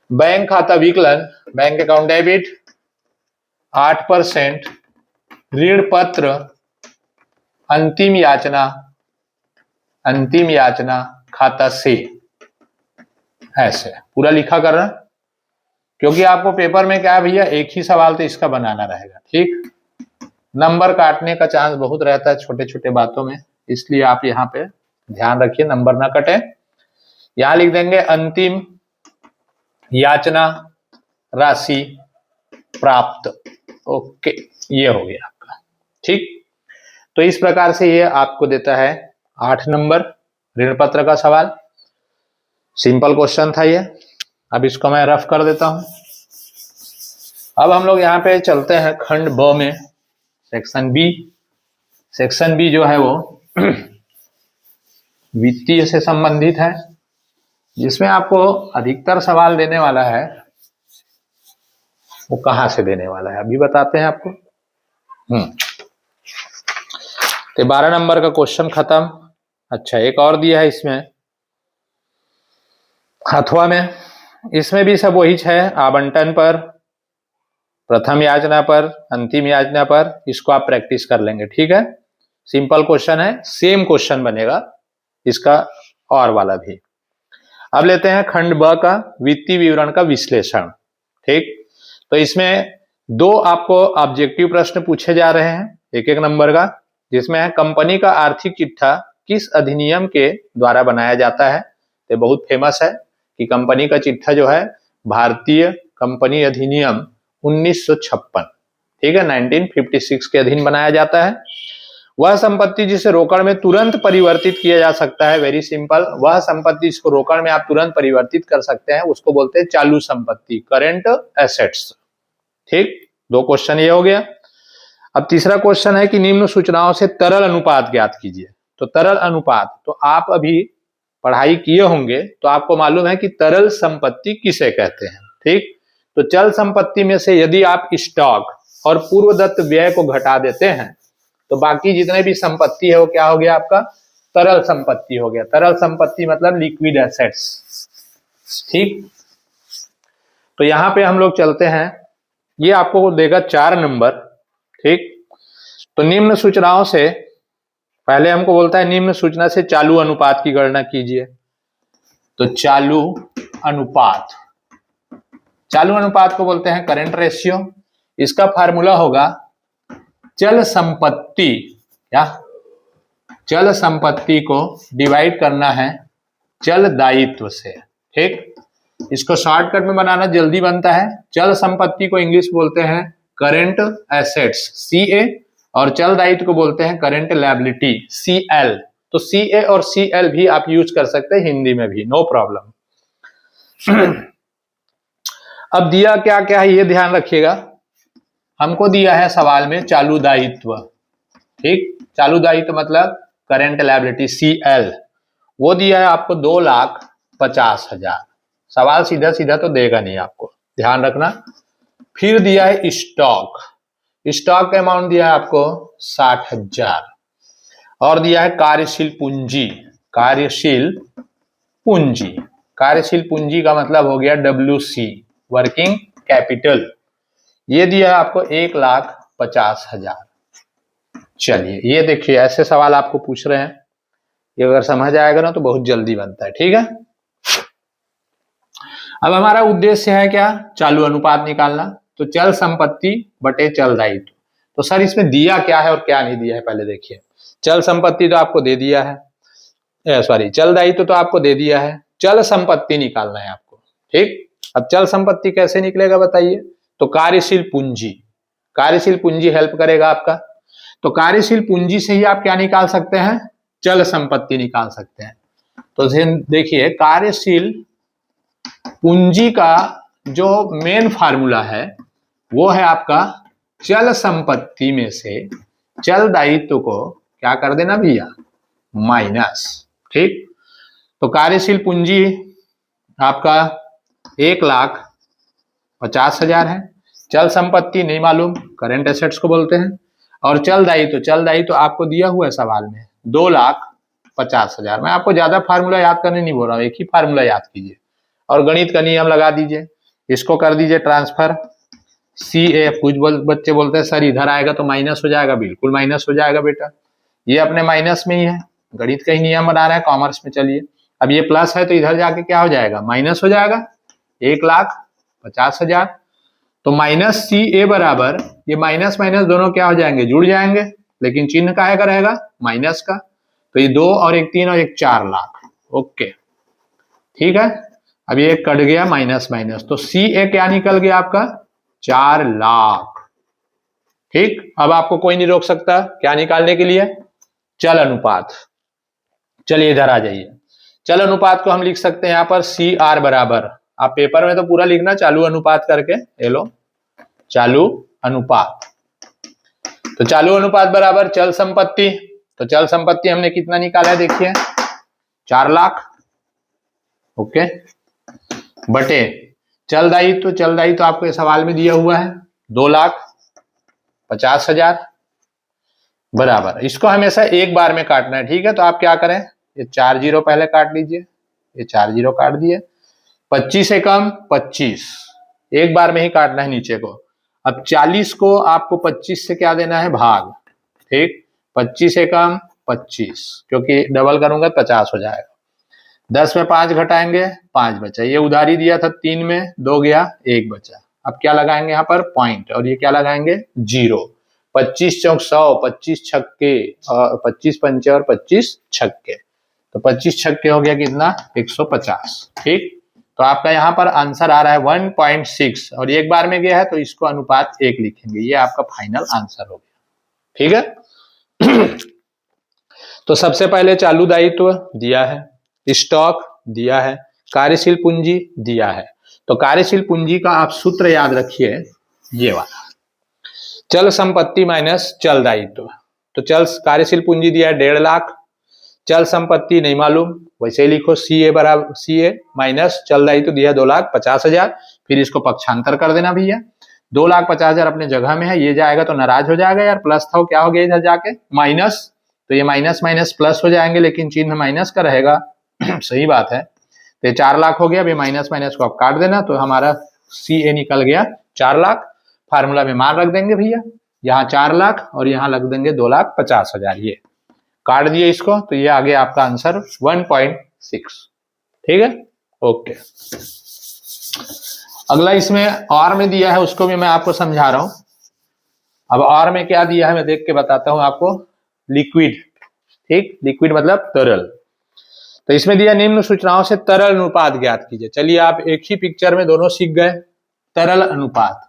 बैंक खाता विकलन, बैंक अकाउंट डेबिट 8% ऋण पत्र अंतिम याचना, अंतिम याचना खाता से, ऐसे पूरा लिखा करना, क्योंकि आपको पेपर में क्या है भैया, एक ही सवाल तो इसका बनाना रहेगा। ठीक, नंबर काटने का चांस बहुत रहता है छोटे छोटे बातों में, इसलिए आप यहाँ पे ध्यान रखिए नंबर ना कटे। यहां लिख देंगे अंतिम याचना राशि प्राप्त। ओके, ये हो गया आपका। ठीक, तो इस प्रकार से ये आपको देता है 8 नंबर ऋण पत्र का सवाल। सिंपल क्वेश्चन था ये। अब इसको मैं रफ कर देता हूं। अब हम लोग यहाँ पे चलते हैं खंड ब में, सेक्शन बी। सेक्शन बी जो है वो वित्तीय से संबंधित है। जिसमें आपको अधिकतर सवाल देने वाला है वो कहां से देने वाला है अभी बताते हैं आपको। तो 12 नंबर का क्वेश्चन खत्म। अच्छा, एक और दिया है इसमें अथवा में, इसमें भी सब वही है, आवंटन पर, प्रथम याचना पर, अंतिम याचना पर, इसको आप प्रैक्टिस कर लेंगे। ठीक है, सिंपल क्वेश्चन है, सेम क्वेश्चन बनेगा इसका और वाला भी। अब लेते हैं खंड ब का वित्तीय विवरण का विश्लेषण। ठीक, तो इसमें दो आपको ऑब्जेक्टिव प्रश्न पूछे जा रहे हैं एक एक नंबर का, जिसमें है कंपनी का आर्थिक चिट्ठा किस अधिनियम के द्वारा बनाया जाता है। तो बहुत फेमस है कि कंपनी का चिट्ठा जो है भारतीय कंपनी अधिनियम 1956, ठीक है, 1956 के अधीन बनाया जाता है। वह संपत्ति जिसे रोकड़ में तुरंत परिवर्तित किया जा सकता है, वेरी सिंपल, वह संपत्ति जिसको रोकड़ में आप तुरंत परिवर्तित कर सकते हैं उसको बोलते हैं चालू संपत्ति, करेंट एसेट्स। ठीक, दो क्वेश्चन ये हो गया। अब तीसरा क्वेश्चन है कि निम्न सूचनाओं से तरल अनुपात ज्ञात कीजिए। तो तरल अनुपात, तो आप अभी पढ़ाई किए होंगे तो आपको मालूम है कि तरल संपत्ति किसे कहते हैं। ठीक, तो चल संपत्ति में से यदि आप स्टॉक और पूर्वदत्त व्यय को घटा देते हैं तो बाकी जितने भी संपत्ति है वो क्या हो गया आपका, तरल संपत्ति हो गया। तरल संपत्ति मतलब लिक्विड एसेट्स। ठीक, तो यहां पे हम लोग चलते हैं, ये आपको देगा 4 नंबर। ठीक, तो निम्न सूचनाओं से पहले हमको बोलता है निम्न सूचना से चालू अनुपात की गणना कीजिए। तो चालू अनुपात, चालू अनुपात को बोलते हैं करंट रेशियो। इसका फार्मूला होगा चल संपत्ति, क्या, चल संपत्ति को डिवाइड करना है चल दायित्व से। ठीक, इसको शॉर्टकट में बनाना जल्दी बनता है। चल संपत्ति को इंग्लिश बोलते हैं करंट एसेट्स, CA, और चल दायित्व को बोलते हैं करंट लायबिलिटी, CL। तो CA और CL भी आप यूज कर सकते हैं हिंदी में भी, नो प्रॉब्लम। अब दिया क्या क्या है ये ध्यान रखिएगा। हमको दिया है सवाल में चालू दायित्व। ठीक, चालू दायित्व मतलब करंट लायबिलिटी CL, वो दिया है आपको 2,50,000। सवाल सीधा सीधा तो देगा नहीं आपको, ध्यान रखना। फिर दिया है स्टॉक, स्टॉक का अमाउंट दिया है आपको 60,000, और दिया है कार्यशील पूंजी, कार्यशील पूंजी, कार्यशील पूंजी का मतलब हो गया WC, वर्किंग कैपिटल, ये दिया है आपको 1,50,000। चलिए ये देखिए, ऐसे सवाल आपको पूछ रहे हैं, ये अगर समझ आएगा ना तो बहुत जल्दी बनता है। ठीक है, अब हमारा उद्देश्य है क्या, चालू अनुपात निकालना। तो चल संपत्ति बटे चल दायित्व। तो सर इसमें दिया क्या है और क्या नहीं दिया है पहले देखिए। चल संपत्ति तो आपको दे दिया है, सॉरी चल दायित्व तो आपको दे दिया है, चल संपत्ति निकालना है आपको। ठीक, अब चल संपत्ति कैसे निकलेगा बताइए। तो कार्यशील पूंजी, कार्यशील पूंजी हेल्प करेगा आपका। तो कार्यशील पूंजी से ही आप क्या निकाल सकते हैं, चल संपत्ति निकाल सकते हैं। तो देखिए कार्यशील पूंजी का जो मेन फार्मूला है वो है आपका चल संपत्ति में से चल दायित्व को क्या कर देना भैया, माइनस। ठीक, तो कार्यशील पूंजी आपका 1,50,000 है, चल संपत्ति नहीं मालूम, करंट एसेट्स को बोलते हैं, और चल दायित्व, चल दायित्व आपको दिया हुआ है सवाल में 2,50,000। मैं आपको ज्यादा फार्मूला याद करने नहीं बोल रहा हूँ, एक ही फार्मूला याद कीजिए और गणित का नियम लगा दीजिए, इसको कर दीजिए ट्रांसफर CA। कुछ बच्चे बोलते हैं सर इधर आएगा तो माइनस हो जाएगा, बिल्कुल माइनस हो जाएगा बेटा, ये अपने माइनस में ही है, गणित का ही नियम बना रहा है कॉमर्स में। चलिए अब ये प्लस है तो इधर जाके क्या हो जाएगा, माइनस हो जाएगा, 1,50,000। तो माइनस CA बराबर, ये माइनस माइनस दोनों क्या हो जाएंगे, जुड़ जाएंगे, लेकिन चिन्ह काहे का रहेगा, माइनस का। तो ये 2 और 1 3 और 1 4 लाख। ओके ठीक है, अब ये कट गया माइनस माइनस, तो CA क्या निकल गया आपका, 4 लाख। ठीक, अब आपको कोई नहीं रोक सकता क्या निकालने के लिए, चल अनुपात। चलिए इधर आ जाइए, चल अनुपात को हम लिख सकते हैं यहां पर CR बराबर, आप पेपर में तो पूरा लिखना चालू अनुपात करके, ये लो चालू अनुपात। तो चालू अनुपात बराबर चल संपत्ति, तो चल संपत्ति हमने कितना निकाला है देखिए, 4 लाख। ओके, बटे चल दायित्व आपको सवाल में दिया हुआ है 2,50,000 बराबर, इसको हमेशा एक बार में काटना है, ठीक है। तो आप क्या करें, ये 4 जीरो पहले काट लीजिए, ये 4 जीरो काट दिए, 25 एकम 25, एक बार में ही काटना है नीचे को। अब 40 को आपको 25 से क्या देना है, भाग, ठीक, 25 एकम 25, क्योंकि डबल करूंगा 50 हो जाएगा। 10 में 5 घटाएंगे, 5 बचा, ये उधारी दिया था 3 में, 2 गया, 1 बचा। अब क्या लगाएंगे यहाँ पर, पॉइंट, और ये क्या लगाएंगे, जीरो। 25 चौक 100, 25 छक्के और 25 पंचे और 25 छक्के, तो 25 छक्के हो गया कितना, 150, ठीक। तो आपका यहाँ पर आंसर आ रहा है 1.6, और एक बार में गया है तो इसको अनुपात 1 लिखेंगे, ये आपका फाइनल आंसर हो गया, ठीक है। तो सबसे पहले चालू दायित्व दिया है, स्टॉक दिया है, कार्यशील पूंजी दिया है। तो कार्यशील पूंजी का आप सूत्र याद रखिए, ये वाला, चल संपत्ति माइनस चल दायित्व। तो चल कार्यशील पूंजी दिया है 1.5 लाख, चल संपत्ति नहीं मालूम, वैसे ही लिखो CA बराबर CA माइनस चल दायित्व दिया 2,50,000, फिर इसको पक्षांतर कर देना भैया, 2,50,000 अपने जगह में है, ये जाएगा तो नाराज हो जाएगा यार, प्लस था क्या हो गया इधर जाके माइनस, तो ये माइनस माइनस प्लस हो जाएंगे, लेकिन चिन्ह माइनस का रहेगा। सही बात है, तो 4 लाख हो गया, अभी माइनस माइनस को आप काट देना, तो हमारा CA निकल गया 4 लाख। फार्मूला में मान रख देंगे भैया, यहाँ 4 लाख और यहाँ लग देंगे 2,50,000, ये काट दिए इसको, तो ये आ गया आपका आंसर 1.6, ठीक है, ओके। अगला इसमें और में दिया है, उसको भी मैं आपको समझा रहा हूं। अब और में क्या दिया है मैं देख के बताता हूं आपको, लिक्विड, ठीक, लिक्विड मतलब तरल। तो इसमें दिया निम्न सूचनाओं से तरल अनुपात ज्ञात कीजिए। चलिए आप एक ही पिक्चर में दोनों सीख गए। तरल अनुपात,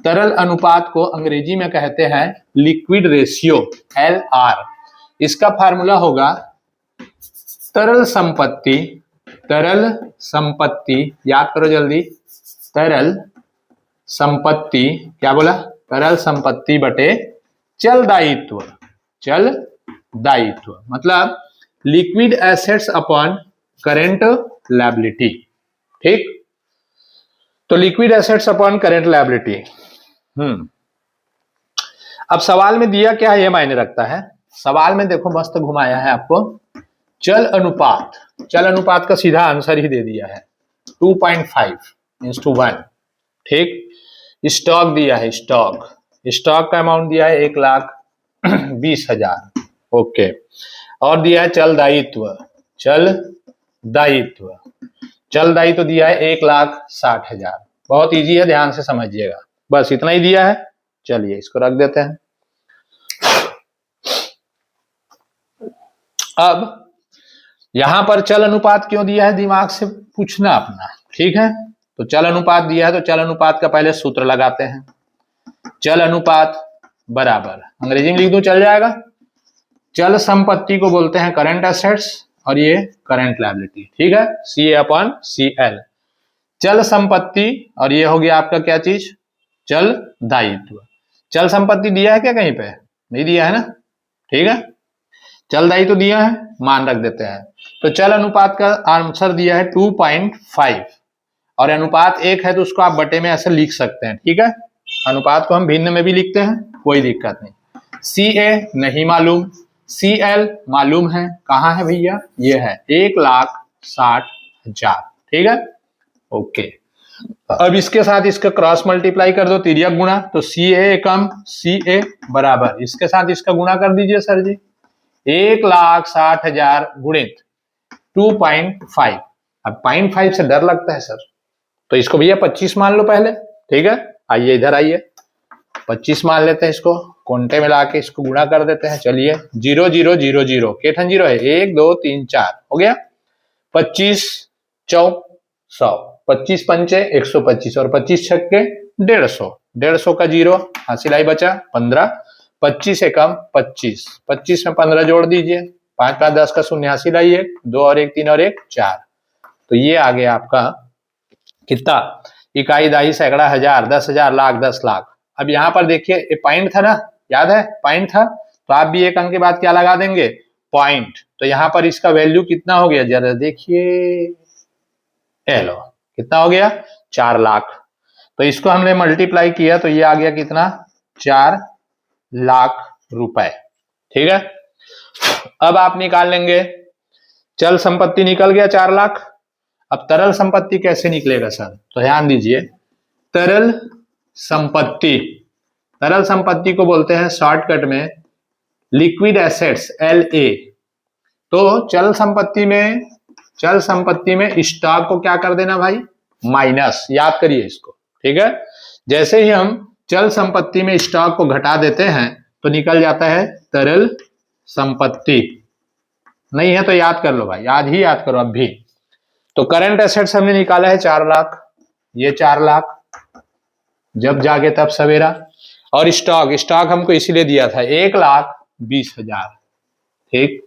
तरल अनुपात को अंग्रेजी में कहते हैं लिक्विड रेशियो, LR। इसका फार्मूला होगा तरल संपत्ति, तरल संपत्ति याद करो जल्दी, तरल संपत्ति, क्या बोला, तरल संपत्ति बटे चल दायित्व, चल दायित्व मतलब liquid assets upon current liability, ठीक। तो liquid assets upon current liability. अब सवाल में दिया क्या है ये मायने रखता है। सवाल में देखो मस्त घुमाया है आपको, चल अनुपात, चल अनुपात का सीधा आंसर ही दे दिया है 2.5:1, ठीक। स्टॉक दिया है, स्टॉक, स्टॉक का अमाउंट दिया है 1,20,000, ओके। और दिया है चल दायित्व, चल दायित्व, चल दायित्व दिया है 1,60,000। बहुत इजी है, ध्यान से समझिएगा, बस इतना ही दिया है। चलिए इसको रख देते हैं। अब यहां पर चल अनुपात क्यों दिया है, दिमाग से पूछना अपना, ठीक है। तो चल अनुपात दिया है, तो चल अनुपात का पहले सूत्र लगाते हैं। चल अनुपात बराबर, अंग्रेजी में लिख दूं चल जाएगा, चल संपत्ति को बोलते हैं करंट एसेट्स और ये करंट लायबिलिटी, ठीक है, CA/CL। चल संपत्ति और ये हो गया आपका क्या चीज, चल दायित्व। चल संपत्ति दिया है क्या कहीं पे, नहीं दिया है ना, ठीक है। चल दायित्व दिया है, मान रख देते हैं। तो चल अनुपात का आंसर दिया है 2.5 और अनुपात 1 है तो उसको आप बटे में ऐसे लिख सकते हैं, ठीक है। अनुपात को हम भिन्न में भी लिखते हैं, कोई दिक्कत नहीं। CA नहीं मालूम, CL मालूम है, कहाँ है भैया, ये है 1,60,000, ठीक है, ओके। अब इसके साथ इसका क्रॉस मल्टीप्लाई कर दो, तिर्यक गुणा, तो CA कम CA बराबर, इसके साथ इसका गुणा कर दीजिए सर जी, 1,60,000 गुणित 2.5। अब 0.5 से डर लगता है सर, तो इसको भैया 25 मान लो पहले, ठीक है। आइए इधर आइए, 25 मान लेते हैं, इसको कोंटे में लाके इसको गुणा कर देते हैं। चलिए 0 0 0 0 केठन 0 है, 1 2 3 4 हो गया, 25 चौक 100, 25 पंचे 125 और 25 छक्के 150, 150 का 0 हासिल आई बचा 15, 25 एकम 25, 25 में 15 जोड़ दीजिए, 5 5 10 का शून्य हासिल आई 1 2 और 1 3 और 1 4। तो ये आ गया आपका कितना, इकाई दाई सैकड़ा हजार 10,000 लाख 10 लाख। अब यहाँ पर देखिए ये पॉइंट था ना, याद है पॉइंट था, तो आप भी एक अंक के बाद क्या लगा देंगे, पॉइंट। तो यहाँ पर इसका वैल्यू कितना हो गया जरा देखिए, ये लो कितना हो गया 4 लाख। तो इसको हमने मल्टीप्लाई किया तो ये आ गया कितना 4 लाख रुपए। ठीक है, अब आप निकाल लेंगे चल संपत्ति निकल गया 4 लाख। अब तरल संपत्ति कैसे निकलेगा सर, तो ध्यान दीजिए तरल संपत्ति, तरल संपत्ति को बोलते हैं शॉर्टकट में लिक्विड एसेट्स LA। तो चल संपत्ति में स्टॉक को क्या कर देना भाई माइनस, याद करिए इसको। ठीक है, जैसे ही हम चल संपत्ति में स्टॉक को घटा देते हैं तो निकल जाता है तरल संपत्ति। नहीं है तो याद कर लो भाई, याद करो अब भी। तो करंट एसेट्स हमने निकाला है 4 लाख, ये 4 लाख जब जागे तब सवेरा। और स्टॉक हमको इसीलिए दिया था 1,20,000। ठीक,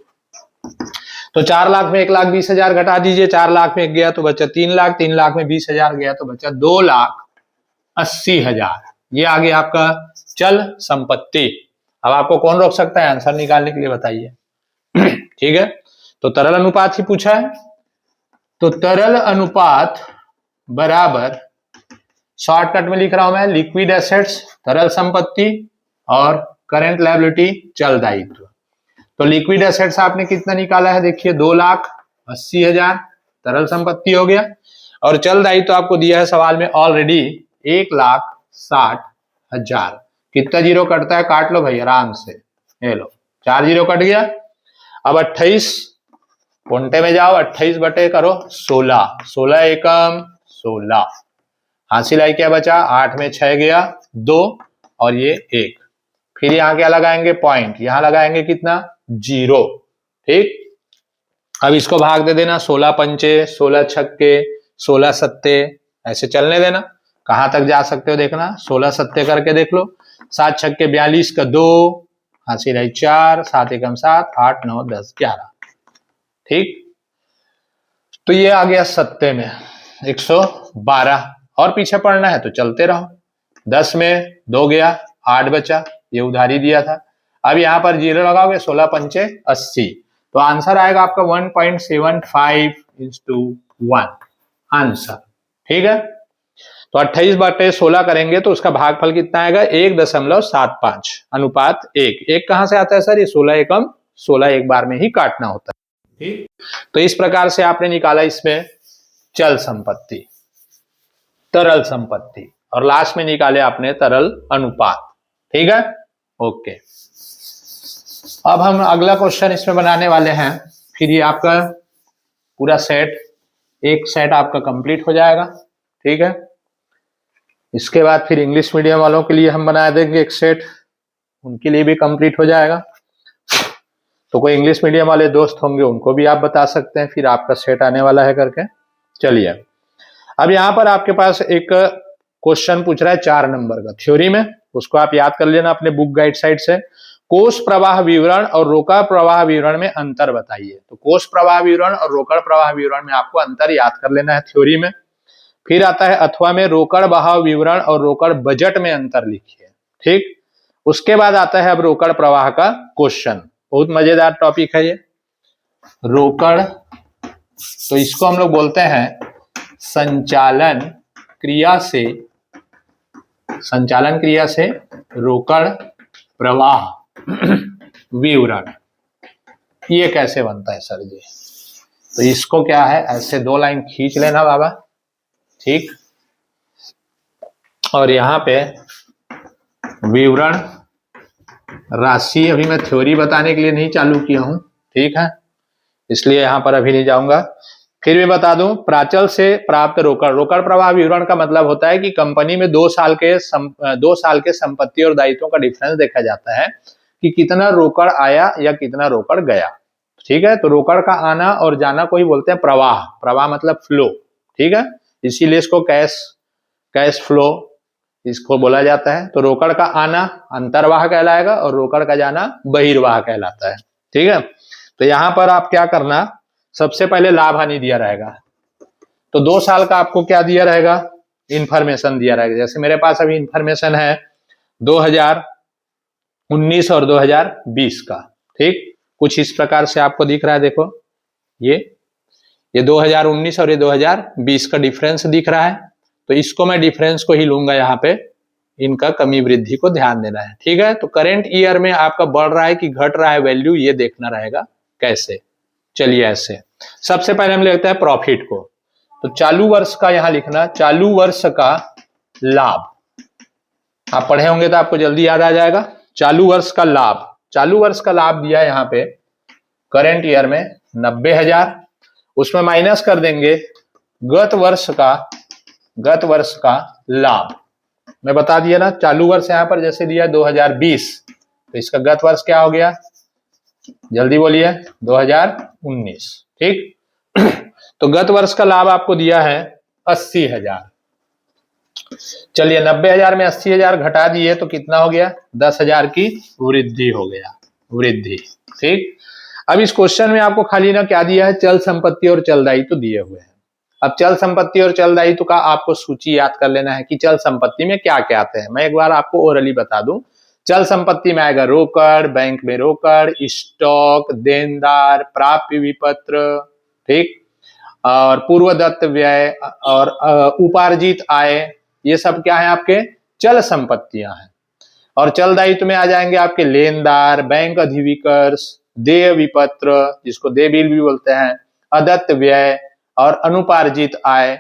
तो 4 लाख में 1,20,000 घटा दीजिए, 4 लाख में गया तो बचा 3 लाख, 3 लाख में 20,000 गया तो बचा 2,80,000। ये आ गया आपका चल संपत्ति। अब आपको कौन रोक सकता है आंसर निकालने के लिए, बताइए। ठीक है, तो तरल अनुपात ही पूछा है, तो तरल अनुपात बराबर शॉर्टकट में लिख रहा हूं मैं लिक्विड एसेट्स तरल संपत्ति और करंट लायबिलिटी चल दायित्व। तो लिक्विड एसेट्स आपने कितना निकाला है, देखिए 2,80,000 तरल संपत्ति हो गया। और चल दायित्व तो आपको दिया है सवाल में ऑलरेडी 1,60,000। कितना जीरो कटता है काट लो भाई आराम से, ये लो 4 जीरो कट गया। अब 28 कोंटे में जाओ, 28 बटे करो 16, 16 एकम 16, हासिल आई क्या बचा 8 में 6 गया 2 और ये 1। फिर यहाँ क्या लगाएंगे पॉइंट, यहां लगाएंगे कितना 0। ठीक, अब इसको भाग दे देना 16 पंचे 16 छक्के 16 सत्ते, ऐसे चलने देना। कहां तक जा सकते हो देखना, 16 सत्ते करके देख लो, 7 छक्के 42 का 2, हासिल आई 4, 7 एकम 7, 8 9 10 11। ठीक, तो ये आ गया सत्ते में 112। और पीछे पढ़ना है तो चलते रहो, 10 में 2 गया 8 बचा, ये उधारी दिया था। अब यहां पर 0 लगाओगे 16 पंचे 80, तो आंसर आएगा आपका 1.75 × 1 आंसर। ठीक है, तो 28 बटे 16 करेंगे तो उसका भागफल कितना आएगा 1.75 अनुपात 1। 1 कहां से आता है सर, ये 16 एकम 16 एक बार में ही काटना होता है। ठीक, तो इस प्रकार से आपने निकाला इसमें चल संपत्ति तरल संपत्ति और लास्ट में निकाले आपने तरल अनुपात। ठीक है, ओके। अब हम अगला क्वेश्चन इसमें बनाने वाले हैं, फिर ये आपका पूरा सेट, एक सेट आपका कंप्लीट हो जाएगा। ठीक है, इसके बाद फिर इंग्लिश मीडियम वालों के लिए हम बना देंगे एक सेट, उनके लिए भी कंप्लीट हो जाएगा। तो कोई इंग्लिश मीडियम वाले दोस्त होंगे उनको भी आप बता सकते हैं, फिर आपका सेट आने वाला है करके। चलिए, अब यहां पर आपके पास एक क्वेश्चन पूछ रहा है 4 नंबर का थ्योरी में, उसको आप याद कर लेना अपने बुक गाइड साइड से। कोष प्रवाह विवरण और रोकड़ प्रवाह विवरण में अंतर बताइए। तो कोष प्रवाह विवरण और रोकड़ प्रवाह विवरण में आपको अंतर याद कर लेना है थ्योरी में। फिर आता है अथवा में रोकड़ बहाव विवरण और रोकड़ बजट में अंतर लिखिए। ठीक, उसके बाद आता है अब रोकड़ प्रवाह का क्वेश्चन, बहुत मजेदार टॉपिक है ये रोकड़। तो इसको हम लोग बोलते हैं संचालन क्रिया से रोकड़ प्रवाह विवरण। ये कैसे बनता है सर जी, तो इसको क्या है ऐसे 2 लाइन खींच लेना बाबा। ठीक, और यहां पे विवरण राशि, अभी मैं थ्योरी बताने के लिए नहीं चालू किया हूं, ठीक है, इसलिए यहां पर अभी नहीं जाऊंगा। फिर भी बता दूं, प्राचल से प्राप्त रोकड़ प्रवाह विवरण का मतलब होता है कि कंपनी में 2 साल के संपत्ति और दायित्वों का डिफरेंस देखा जाता है कि कितना रोकड़ आया या कितना रोकड़ गया। ठीक है, तो रोकड़ का आना और जाना को ही बोलते हैं प्रवाह मतलब फ्लो। ठीक है, इसीलिए इसको कैश फ्लो इसको बोला जाता है। तो रोकड़ का आना अंतर्वाह कहलाएगा और रोकड़ का जाना बहिर्वाह कहलाता है। ठीक है, तो यहां पर आप क्या करना, सबसे पहले लाभ हानि दिया रहेगा, तो 2 साल का आपको क्या दिया रहेगा इंफॉर्मेशन दिया रहेगा। जैसे मेरे पास अभी इंफॉर्मेशन है 2019 और 2020 का। ठीक, कुछ इस प्रकार से आपको दिख रहा है, देखो ये ये 2019 और ये 2020 का डिफरेंस दिख रहा है, तो इसको मैं डिफरेंस को ही लूंगा यहाँ पे, इनका कमी वृद्धि को ध्यान देना है। ठीक है, तो करंट ईयर में आपका बढ़ रहा है कि घट रहा है वैल्यू, ये देखना रहेगा। कैसे? चलिए ऐसे, सबसे पहले हम लेते हैं प्रॉफिट को। तो चालू वर्ष का यहां लिखना, चालू वर्ष का लाभ, आप पढ़े होंगे तो आपको जल्दी याद आ जाएगा। चालू वर्ष का लाभ, चालू वर्ष का लाभ दिया है यहाँ पे करंट ईयर में 90,000, उसमें माइनस कर देंगे गत वर्ष का लाभ। मैं बता दिया ना, चालू वर्ष यहाँ पर जैसे दिया 2020, तो इसका गत वर्ष क्या हो गया, जल्दी बोलिए, 2019। ठीक तो गत वर्ष का लाभ आपको दिया है 80,000। चलिए 90,000 में 80,000 घटा दिए तो कितना हो गया, 10,000 की वृद्धि हो गया, वृद्धि। ठीक, अब इस क्वेश्चन में आपको खाली ना क्या दिया है, चल संपत्ति और चल दायित्व दिए हुए हैं। अब चल संपत्ति और चल दायित्व का आपको सूची याद कर लेना है कि चल संपत्ति में क्या क्या आते हैं। मैं एक बार आपको ओरली बता दूं, चल संपत्ति में आएगा रोकड़, बैंक में रोकड़, स्टॉक, देनदार, प्राप्य विपत्र, ठीक, और पूर्वदत्त व्यय और उपार्जित आय, ये सब क्या है आपके चल संपत्तियां हैं। और चल दायित्व में आ जाएंगे आपके लेनदार, बैंक अधिविकर्ष, देय विपत्र जिसको देय बिल भी बोलते हैं, अदत्त व्यय और अनुपार्जित आय,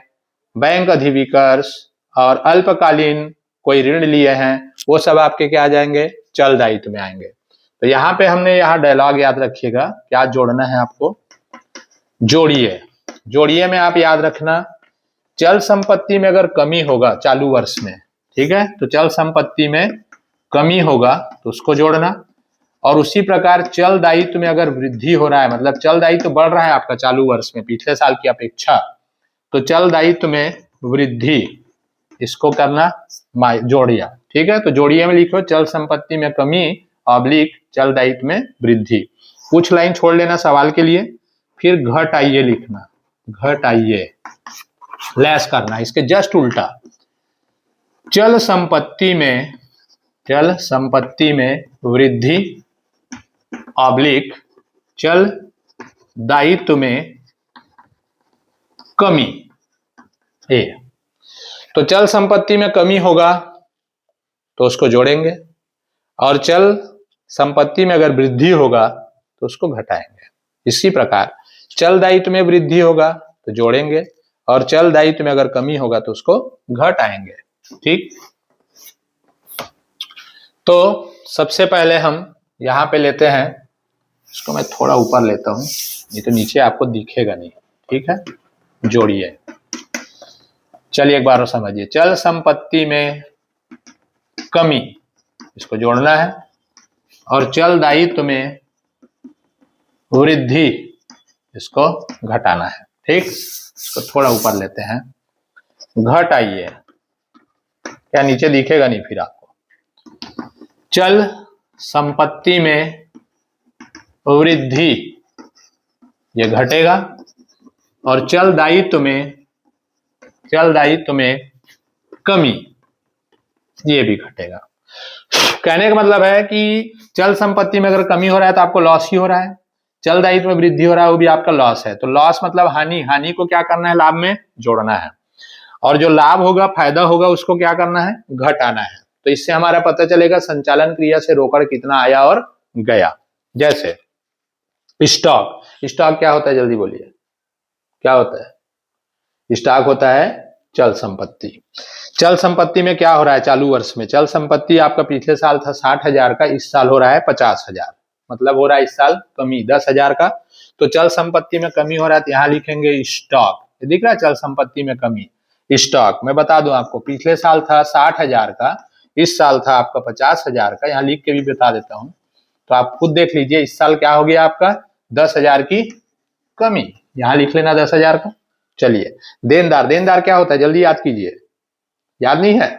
बैंक अधिविकर्ष और अल्पकालीन कोई ऋण लिए हैं, वो सब आपके क्या आ जाएंगे, चल दायित्व में आएंगे। तो यहाँ पे हमने यहाँ डायलॉग याद रखिएगा, क्या जोड़ना है आपको, जोड़िए। जोड़िए में आप याद रखना, चल संपत्ति में अगर कमी होगा चालू वर्ष में, ठीक है, तो चल संपत्ति में कमी होगा तो उसको जोड़ना। और उसी प्रकार चल दायित्व में अगर वृद्धि हो रहा है, मतलब चल दायित्व बढ़ रहा है आपका चालू वर्ष में पिछले साल की अपेक्षा, तो चल दायित्व में वृद्धि, इसको करना जोड़िया। ठीक है, तो जोड़िए में लिखो चल संपत्ति में कमी ऑब्लिक चल दायित्व में वृद्धि। कुछ लाइन छोड़ लेना सवाल के लिए, फिर घट आइए लिखना, घट आइए लैस करना, इसके जस्ट उल्टा। चल संपत्ति में वृद्धि ऑब्लिक चल दायित्व में कमी। ए, तो चल संपत्ति में कमी होगा तो उसको जोड़ेंगे, और चल संपत्ति में अगर वृद्धि होगा तो उसको घटाएंगे। इसी प्रकार चल दायित्व में वृद्धि होगा तो जोड़ेंगे, और चल दायित्व में अगर कमी होगा तो उसको घटाएंगे। ठीक, तो सबसे पहले हम यहां पे लेते हैं, इसको मैं थोड़ा ऊपर लेता हूं, ये तो नीचे आपको दिखेगा नहीं। ठीक है, जोड़िए। चलिए एक बार और समझिए, चल संपत्ति में कमी, इसको जोड़ना है, और चल दायित्व में वृद्धि, इसको घटाना है। ठीक, इसको थोड़ा ऊपर लेते हैं, घट आइए, क्या नीचे दिखेगा नहीं फिर आपको। चल संपत्ति में वृद्धि, ये घटेगा, और चल दायित्व में कमी, ये भी घटेगा। कहने का मतलब है कि चल संपत्ति में अगर कमी हो रहा है तो आपको लॉस ही हो रहा है, चल दायित्व में वृद्धि हो रहा है वो भी आपका लॉस है। तो लॉस मतलब हानि, हानि को क्या करना है, लाभ में जोड़ना है, और जो लाभ होगा, फायदा होगा, उसको क्या करना है, घटाना है। तो इससे हमारा पता चलेगा संचालन क्रिया से रोकड़ कितना आया और गया। जैसे स्टॉक, स्टॉक क्या होता है, जल्दी बोलिए, क्या होता है, स्टॉक होता है चल संपत्ति। चल संपत्ति में क्या हो रहा है चालू वर्ष में, चल संपत्ति आपका पिछले साल था 60,000 का, इस साल हो रहा है 50,000, मतलब हो रहा है इस साल कमी 10,000 का। तो चल संपत्ति में कमी हो रहा है तो यहां लिखेंगे स्टॉक, दिख रहा है चल संपत्ति में कमी, स्टॉक। मैं बता दूं आपको, पिछले साल था 60,000 का, इस साल था आपका 50,000 का, यहाँ लिख के भी बता देता हूं, तो आप खुद देख लीजिए इस साल क्या हो गया आपका 10,000 की कमी, यहां लिख लेना 10,000 का। चलिए देनदार, देनदार क्या होता है, जल्दी याद कीजिए, याद नहीं है,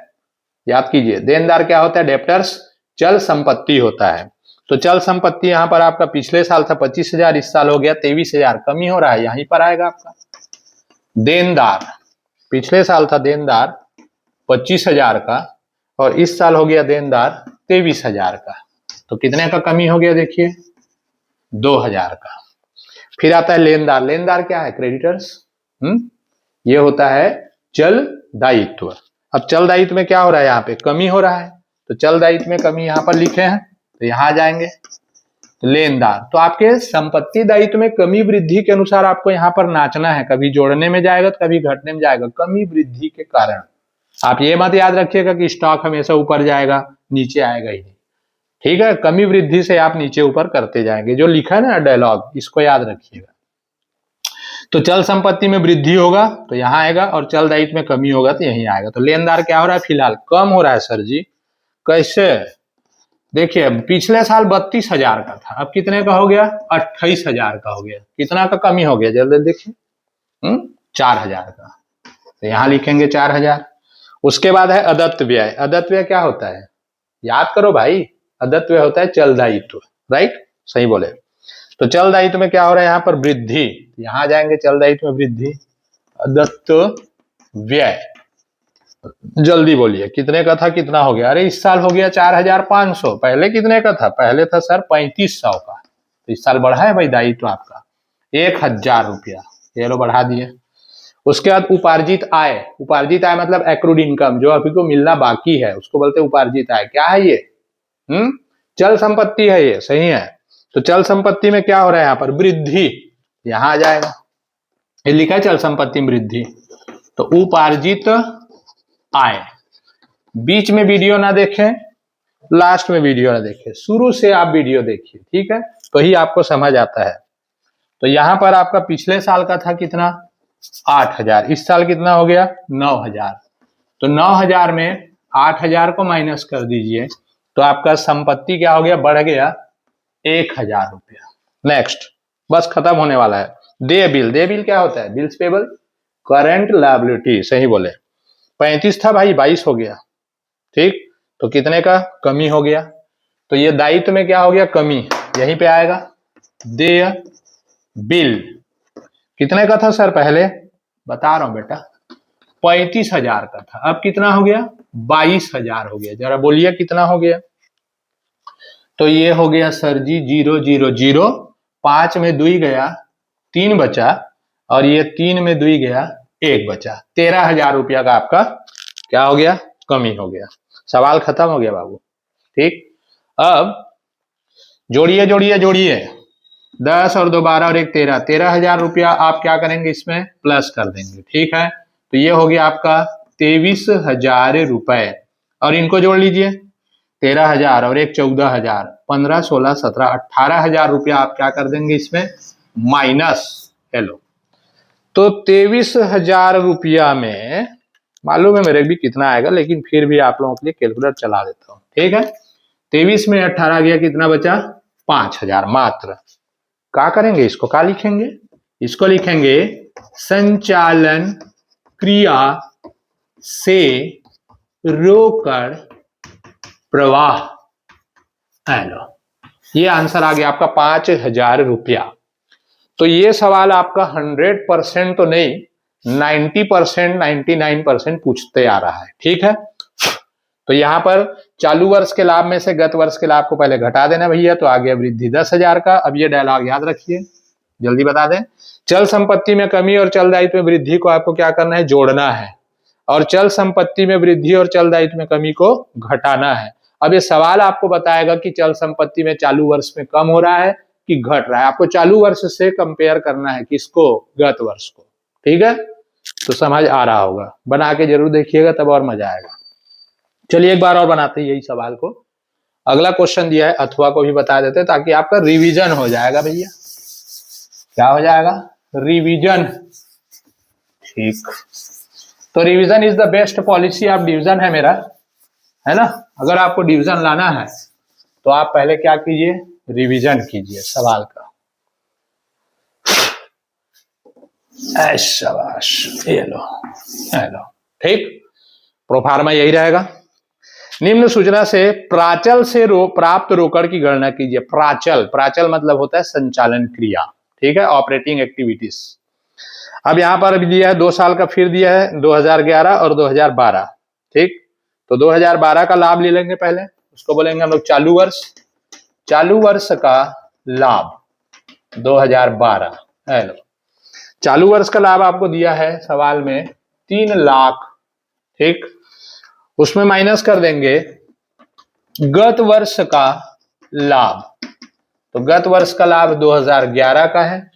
याद कीजिए, देनदार क्या होता है, डेप्टर्स चल संपत्ति होता है। तो चल संपत्ति यहां पर आपका पिछले साल था 25,000, इस साल हो गया 23,000, कमी हो रहा है, यहीं पर आएगा आपका देनदार। पिछले साल था देनदार 25,000 का, और इस साल हो गया देनदार 23,000 का, तो कितने का कमी हो गया देखिए, 2,000 का। फिर आता है लेनदार। लेनदार क्या है? क्रेडिटर्स। ये होता है चल दायित्व। अब चल दायित्व में क्या हो रहा है? यहाँ पे कमी हो रहा है, तो चल दायित्व में कमी यहाँ पर लिखे हैं, तो यहाँ आ जाएंगे लेनदार। तो आपके संपत्ति दायित्व में कमी वृद्धि के अनुसार आपको यहाँ पर नाचना है, कभी जोड़ने में जाएगा तो कभी घटने में जाएगा, कमी वृद्धि के कारण। आप ये मत याद रखिएगा कि स्टॉक हमेशा ऊपर जाएगा नीचे आएगा ही नहीं, ठीक है। कमी वृद्धि से आप नीचे ऊपर करते जाएंगे, जो लिखा है ना डायलॉग, इसको याद रखिएगा। तो चल संपत्ति में वृद्धि होगा तो यहाँ आएगा, और चल दायित्व में कमी होगा तो यहीं आएगा। तो लेनदार क्या हो रहा है? फिलहाल कम हो रहा है सर जी। कैसे? देखिए पिछले साल 32,000 का था, अब कितने का हो गया? 28,000 का हो गया। कितना का कमी हो गया? जल्दी देखिए, 4,000 का। तो यहाँ लिखेंगे 4,000। उसके बाद है अदत्त व्यय। अदत्त व्यय क्या होता है? याद करो भाई, अदत्त व्यय होता है चल दायित्व, राइट, सही बोले। तो चल दायित्व में क्या हो रहा है? यहाँ पर वृद्धि, यहाँ जाएंगे चल दायित्व में वृद्धि, अदत्त व्यय। जल्दी बोलिए कितने का था, कितना हो गया? अरे इस साल हो गया 4,500। पहले कितने का था? पहले था सर 3,500 का। तो इस साल बढ़ा है भाई दायित्व आपका 1,000 रुपया, ये लो बढ़ा दिए। उसके बाद उपार्जित आय। उपार्जित आय मतलब एक्रूड इनकम, जो अभी को मिलना बाकी है उसको बोलते हैं उपार्जित आय। क्या है ये? चल संपत्ति है ये, सही है। तो चल संपत्ति में क्या हो रहा है? यहाँ पर वृद्धि, यहां आ जाएगा, ये लिखा है चल संपत्ति में वृद्धि। तो उपार्जित आय। बीच में वीडियो ना देखें, लास्ट में वीडियो ना देखें, शुरू से आप वीडियो देखिए, ठीक है, तो ही आपको समझ आता है। तो यहां पर आपका पिछले साल का था कितना? 8,000। इस साल कितना हो गया? 9,000। तो 9,000 में 8,000 को माइनस कर दीजिए, तो आपका संपत्ति क्या हो गया? बढ़ गया 1,000 रुपया। नेक्स्ट, बस खत्म होने वाला है। दे बिल। दे बिल क्या होता है? बिल्स पेबल, करंट लायबिलिटी, सही बोले। 35 था भाई, 22 हो गया, ठीक। तो कितने का कमी हो गया? तो ये दायित्व में क्या हो गया? कमी, यहीं पे आएगा। देय बिल कितने का था सर? पहले बता रहा हूं बेटा, 35,000 का था, अब कितना हो गया? 22,000 हो गया। जरा बोलिए कितना हो गया? तो ये हो गया सर जी 0,0,0, 5 में 2 गया, 3 बचा, और ये 3 में 2 गया, 1 बचा। 13,000 रुपया का आपका क्या हो गया? कमी हो गया। सवाल खत्म हो गया बाबू, ठीक। अब जोड़िए जोड़िए जोड़िए, 10 और 2 12 और 1 13, 13,000 रुपया आप क्या करेंगे? इसमें प्लस कर देंगे, ठीक है। तो ये हो गया आपका 23,000 रुपए, और इनको जोड़ लीजिए, 13,000 और 1 14,000, 15 16 17 18,000 रुपया आप क्या कर देंगे इसमें? माइनस। हेलो, तो 23,000 रुपया में मालूम है मेरे भी कितना आएगा, लेकिन फिर भी आप लोगों के लिए कैलकुलेटर चला देता हूं, ठीक है। 23 में 18 गया, कितना बचा? 5,000 मात्र। क्या करेंगे इसको? क्या लिखेंगे? इसको लिखेंगे संचालन क्रिया से रोकड़ प्रवाह। हेलो, ये आंसर आ गया आपका 5,000 रुपया। तो ये सवाल आपका 100% तो नहीं, 90% 99% पूछते आ रहा है, ठीक है। तो यहां पर चालू वर्ष के लाभ में से गत वर्ष के लाभ को पहले घटा देना भैया, तो आ गया वृद्धि 10,000 का। अब ये डायलॉग याद रखिए, जल्दी बता दें। चल संपत्ति में कमी और चल दायित्व में वृद्धि को आपको क्या करना है? जोड़ना है, और चल संपत्ति में वृद्धि और चल दायित्व में कमी को घटाना है। अब ये सवाल आपको बताएगा कि चल संपत्ति में चालू वर्ष में कम हो रहा है कि घट रहा है। आपको चालू वर्ष से कंपेयर करना है, किसको? गत वर्ष को, ठीक है। तो समझ आ रहा होगा, बना के जरूर देखिएगा, तब और मजा आएगा। चलिए एक बार और बनाते हैं यही सवाल को। अगला क्वेश्चन दिया है, अथवा को भी बता देते हैं ताकि आपका रिवीजन हो जाएगा भैया। क्या हो जाएगा? रिवीजन, ठीक। तो revision is the best policy of division है मेरा, है ना। अगर आपको डिवीजन लाना है तो आप पहले क्या कीजिए? रिवीजन कीजिए सवाल का। शाबाश, ये लो, ठीक। प्रोफार्मा यही रहेगा। निम्न सूचना से प्राचल से प्राप्त रोकड़ की गणना कीजिए। प्राचल, प्राचल मतलब होता है संचालन क्रिया, ठीक है, ऑपरेटिंग एक्टिविटीज। अब यहां पर अभी दिया है 2 साल का, फिर दिया है 2011 और 2012, ठीक। तो 2012 का लाभ ले लेंगे पहले, उसको बोलेंगे हम लोग चालू वर्ष। चालू वर्ष का लाभ 2012, हेलो, चालू वर्ष का लाभ आपको दिया है सवाल में 3 लाख, ठीक। उसमें माइनस कर देंगे गत वर्ष का लाभ, तो गत वर्ष का लाभ 2011 का है,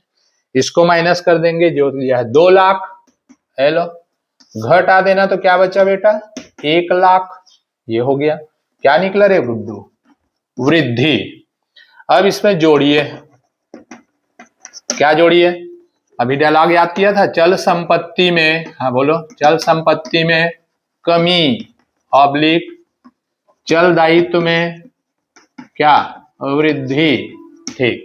इसको माइनस कर देंगे जो दिया है 2 लाख। हेलो, घटा देना तो क्या बचा बेटा 1 लाख, ये हो गया। क्या निकला रे गुड्डू, वृद्धि। अब इसमें जोड़िए, क्या जोड़िए, अभी डायलॉग याद किया था, चल संपत्ति में, हाँ बोलो, चल संपत्ति में कमी ऑब्लिक चल दायित्व में क्या वृद्धि, ठीक।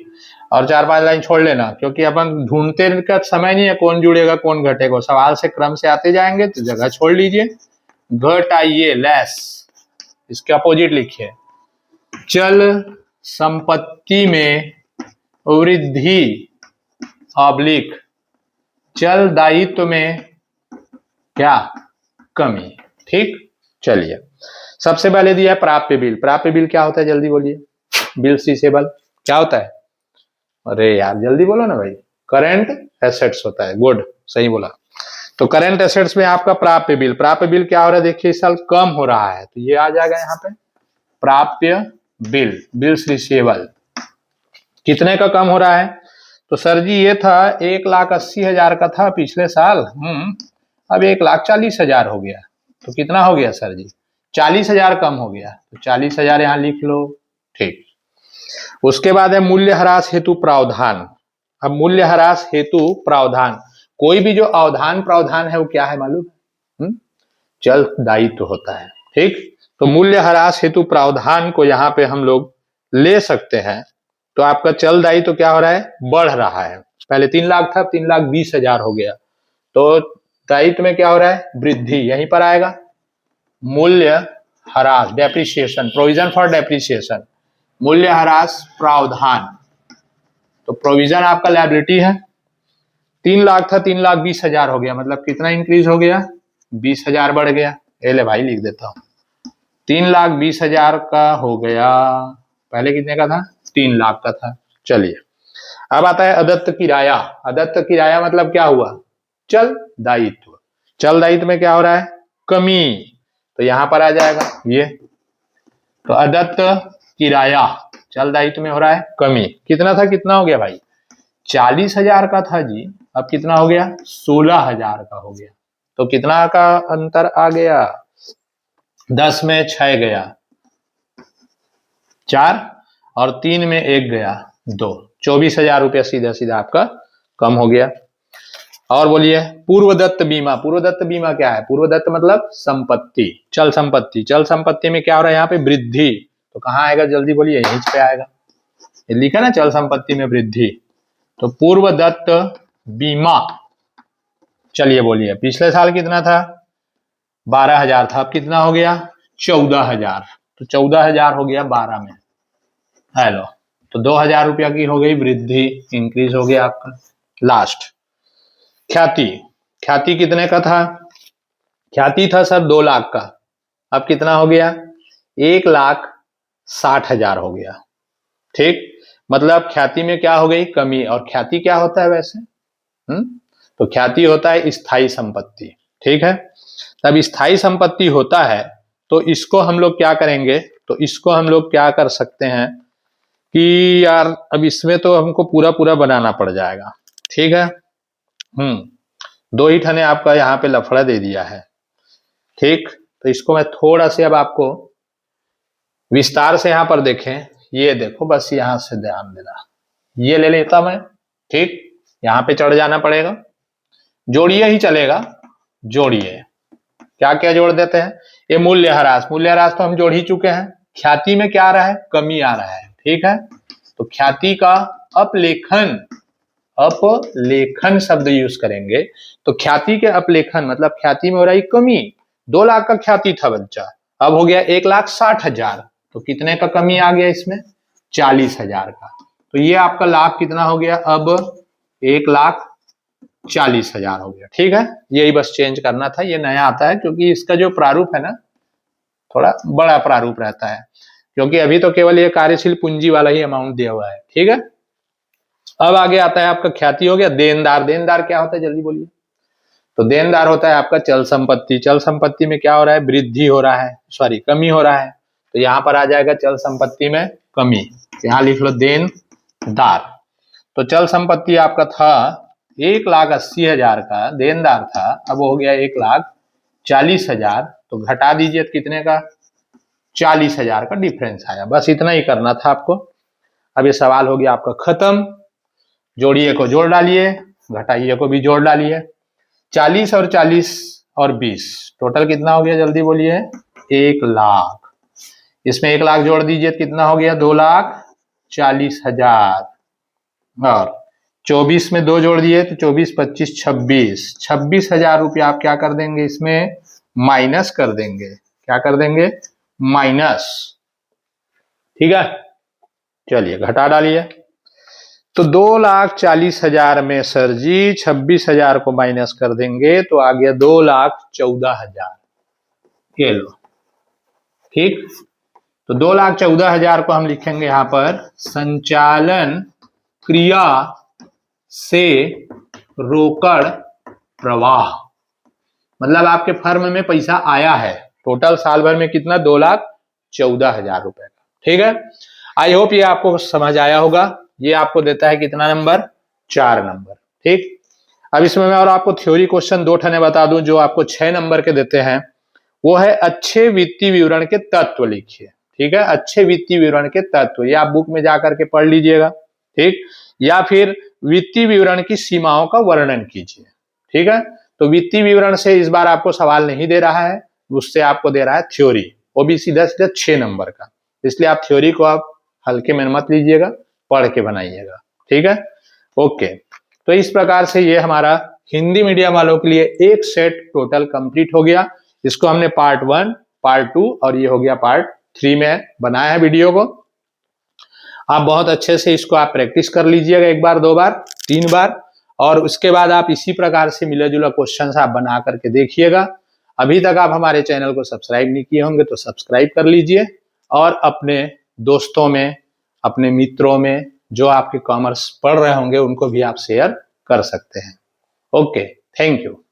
और 4-5 लाइन छोड़ लेना, क्योंकि अपन ढूंढते का समय नहीं है कौन जुड़ेगा कौन घटेगा, सवाल से क्रम से आते जाएंगे तो जगह छोड़ लीजिए। घटाइए लेस, इसके अपोजिट लिखिए, चल संपत्ति में वृद्धि ऑब्लिक चल दायित्व में क्या कमी, ठीक। चलिए, सबसे पहले दिया है प्राप्य बिल। प्राप्य बिल क्या होता है जल्दी बोलिए, बिल रिसीवेबल क्या होता है, अरे यार जल्दी बोलो ना भाई, करंट एसेट्स होता है, गुड, सही बोला। तो करंट एसेट्स में आपका प्राप्य बिल, प्राप्य बिल क्या हो रहा है देखिए, इस साल कम हो रहा है, तो ये आ जाएगा यहाँ पे प्राप्य बिल, बिल्स रिसीवेबल। कितने का कम हो रहा है, तो सर जी ये था 1,80,000 का था पिछले साल, अब 1,40,000 हो गया, तो कितना हो गया सर जी 40,000 कम हो गया, तो 40,000 यहाँ लिख लो, ठीक। उसके बाद है मूल्यह्रास हेतु प्रावधान। अब मूल्यह्रास हेतु प्रावधान, कोई भी जो अवधान प्रावधान है वो क्या है मालूम, चल दायित्व होता है, ठीक। तो मूल्यह्रास हेतु प्रावधान को यहाँ पे हम लोग ले सकते हैं, तो आपका चल दायित्व तो क्या हो रहा है, बढ़ रहा है। पहले 3 लाख था, 3,20,000 हो गया, तो दायित्व में क्या हो रहा है, वृद्धि, यहीं पर आएगा मूल्य ह्रास, डेप्रिसिएशन, प्रोविजन फॉर डेप्रिसिएशन, मूल्यह्रास प्रावधान। तो प्रोविजन आपका लायबिलिटी है, 3 लाख था, 3,20,000 हो गया, मतलब कितना इंक्रीज हो गया, 20,000 बढ़ गया। ए ले भाई लिख देता हूं, 3,20,000 का हो गया, पहले कितने का था 3 लाख का था। चलिए, अब आता है अदत्त किराया। अदत्त किराया मतलब क्या हुआ, चल दायित्व। चल दायित्व में क्या हो रहा है, कमी, तो यहां पर आ जाएगा ये, तो अदत्त किराया चल दायित्व में हो रहा है कमी। कितना था, कितना हो गया भाई 40,000 का था जी, अब कितना हो गया 16,000 का हो गया, तो कितना का अंतर आ गया, 10 में 6 गया 4, और 3 में 1 गया 2, 24,000 रुपया सीधा सीधा आपका कम हो गया। और बोलिए पूर्वदत्त बीमा। पूर्वदत्त बीमा क्या है, पूर्वदत्त मतलब संपत्ति, चल संपत्ति। चल संपत्ति में क्या हो रहा है यहाँ पे वृद्धि, तो कहाँ आएगा जल्दी बोलिए, यहीं पे आएगा, ये लिखा ना चल संपत्ति में वृद्धि, तो पूर्वदत्त बीमा। चलिए बोलिए, पिछले साल कितना था 12,000 था, अब कितना हो गया 14,000, तो 14,000 हो गया 12 में। हेलो, तो 2,000 रुपया की हो गई वृद्धि, इंक्रीज हो गया आपका। लास्ट ख्याति। ख्याति कितने का था, ख्याति था सर 2 लाख का, अब कितना हो गया 1,60,000 हो गया, ठीक। मतलब ख्याति में क्या हो गई कमी, और ख्याति क्या होता है वैसे, तो ख्याति होता है स्थायी संपत्ति, ठीक है। तब स्थायी संपत्ति होता है, तो इसको हम लोग क्या करेंगे, तो इसको हम लोग क्या कर सकते हैं कि यार अब इसमें तो हमको पूरा पूरा बनाना पड़ जाएगा, ठीक है। 2 ही ठने आपका यहाँ पे लफड़ा दे दिया है, ठीक। तो इसको मैं थोड़ा से अब आपको विस्तार से यहाँ पर देखें, ये देखो बस यहाँ से ध्यान देना, ये ले लेता मैं, ठीक। यहाँ पे चढ़ जाना पड़ेगा, जोड़िए ही चलेगा, जोड़िए, क्या क्या जोड़ देते हैं, ये मूल्यह्रास। मूल्यह्रास तो हम जोड़ ही चुके हैं। ख्याति में क्या आ रहा है, कमी आ रहा है, ठीक है। तो ख्याति का अपलेखन, अपलेखन शब्द यूज करेंगे, तो ख्याति के अपलेखन मतलब ख्याति में हो रही कमी। 2 लाख का ख्याति था बच्चा, अब हो गया 1,60,000, तो कितने का कमी आ गया इसमें 40,000 का, तो ये आपका लाभ कितना हो गया, अब 1,40,000 हो गया, ठीक है। यही बस चेंज करना था, ये नया आता है क्योंकि इसका जो प्रारूप है ना थोड़ा बड़ा प्रारूप रहता है, क्योंकि अभी तो केवल ये कार्यशील पूंजी वाला ही अमाउंट दिया हुआ है, ठीक है। अब आगे आता है आपका ख्याति हो गया। देनदार, देनदार क्या होता है जल्दी बोलिए। तो देनदार होता है आपका चल संपत्ति। चल संपत्ति में क्या हो रहा है, वृद्धि हो रहा है, सॉरी कमी हो रहा है, तो यहां पर आ जाएगा चल संपत्ति में कमी। यहां लिख लो देनदार। तो चल संपत्ति आपका था 1,80,000 का देनदार था, अब हो गया 1,40,000, तो घटा दीजिए कितने का, 40,000 का डिफरेंस आया। बस इतना ही करना था आपको। अब ये सवाल हो गया आपका खत्म। जोड़िए को जोड़ डालिए, घटाइए को भी जोड़ डालिए। 40 और 40 और 20 टोटल कितना हो गया जल्दी बोलिए, 1,00,000। इसमें 1,00,000 जोड़ दीजिए कितना हो गया, 2,40,000। और 24 में 2 जोड़ दिए तो 24, 25, 26, 26,000 रुपया आप क्या कर देंगे, इसमें माइनस कर देंगे। क्या कर देंगे, माइनस। ठीक है, चलिए घटा डालिए। तो 2,40,000 में सर जी 26,000 को माइनस कर देंगे तो आ गया 2,14,000। ये लो, ठीक। तो 2,14,000 को हम लिखेंगे यहां पर संचालन क्रिया से रोकड़ प्रवाह। मतलब आपके फर्म में पैसा आया है टोटल साल भर में कितना, 2,14,000 रुपए का। ठीक है, आई होप ये आपको समझ आया होगा। ये आपको देता है कितना नंबर, 4 नंबर। ठीक, अब इसमें मैं और आपको थ्योरी क्वेश्चन 2 ठने बता दूं जो आपको 6 नंबर के देते हैं। वो है अच्छे वित्तीय विवरण के तत्व लिखिए। ठीक है, अच्छे वित्तीय विवरण के तत्व, ये आप बुक में जाकर के पढ़ लीजिएगा। ठीक, या फिर वित्तीय विवरण की सीमाओं का वर्णन कीजिए। ठीक है, तो वित्तीय विवरण से इस बार आपको सवाल नहीं दे रहा है, उससे आपको दे रहा है थ्योरी, वो भी सीधा सीधा 6 नंबर का। इसलिए आप थ्योरी को आप हल्के में मत लीजिएगा, पढ़ के बनाइएगा। ठीक है, ओके। तो इस प्रकार से ये हमारा हिंदी मीडियम वालों के लिए एक सेट टोटल कंप्लीट हो गया। इसको हमने पार्ट 1, पार्ट 2 और ये हो गया पार्ट 3 में बनाया है वीडियो को। आप बहुत अच्छे से इसको आप प्रैक्टिस कर लीजिएगा, 1 बार 2 बार 3 बार, और उसके बाद आप इसी प्रकार से मिला जुला क्वेश्चन आप बना करके देखिएगा। अभी तक आप हमारे चैनल को सब्सक्राइब नहीं किए होंगे तो सब्सक्राइब कर लीजिए, और अपने दोस्तों में, अपने मित्रों में जो आपके कॉमर्स पढ़ रहे होंगे उनको भी आप शेयर कर सकते हैं। Okay, thank you.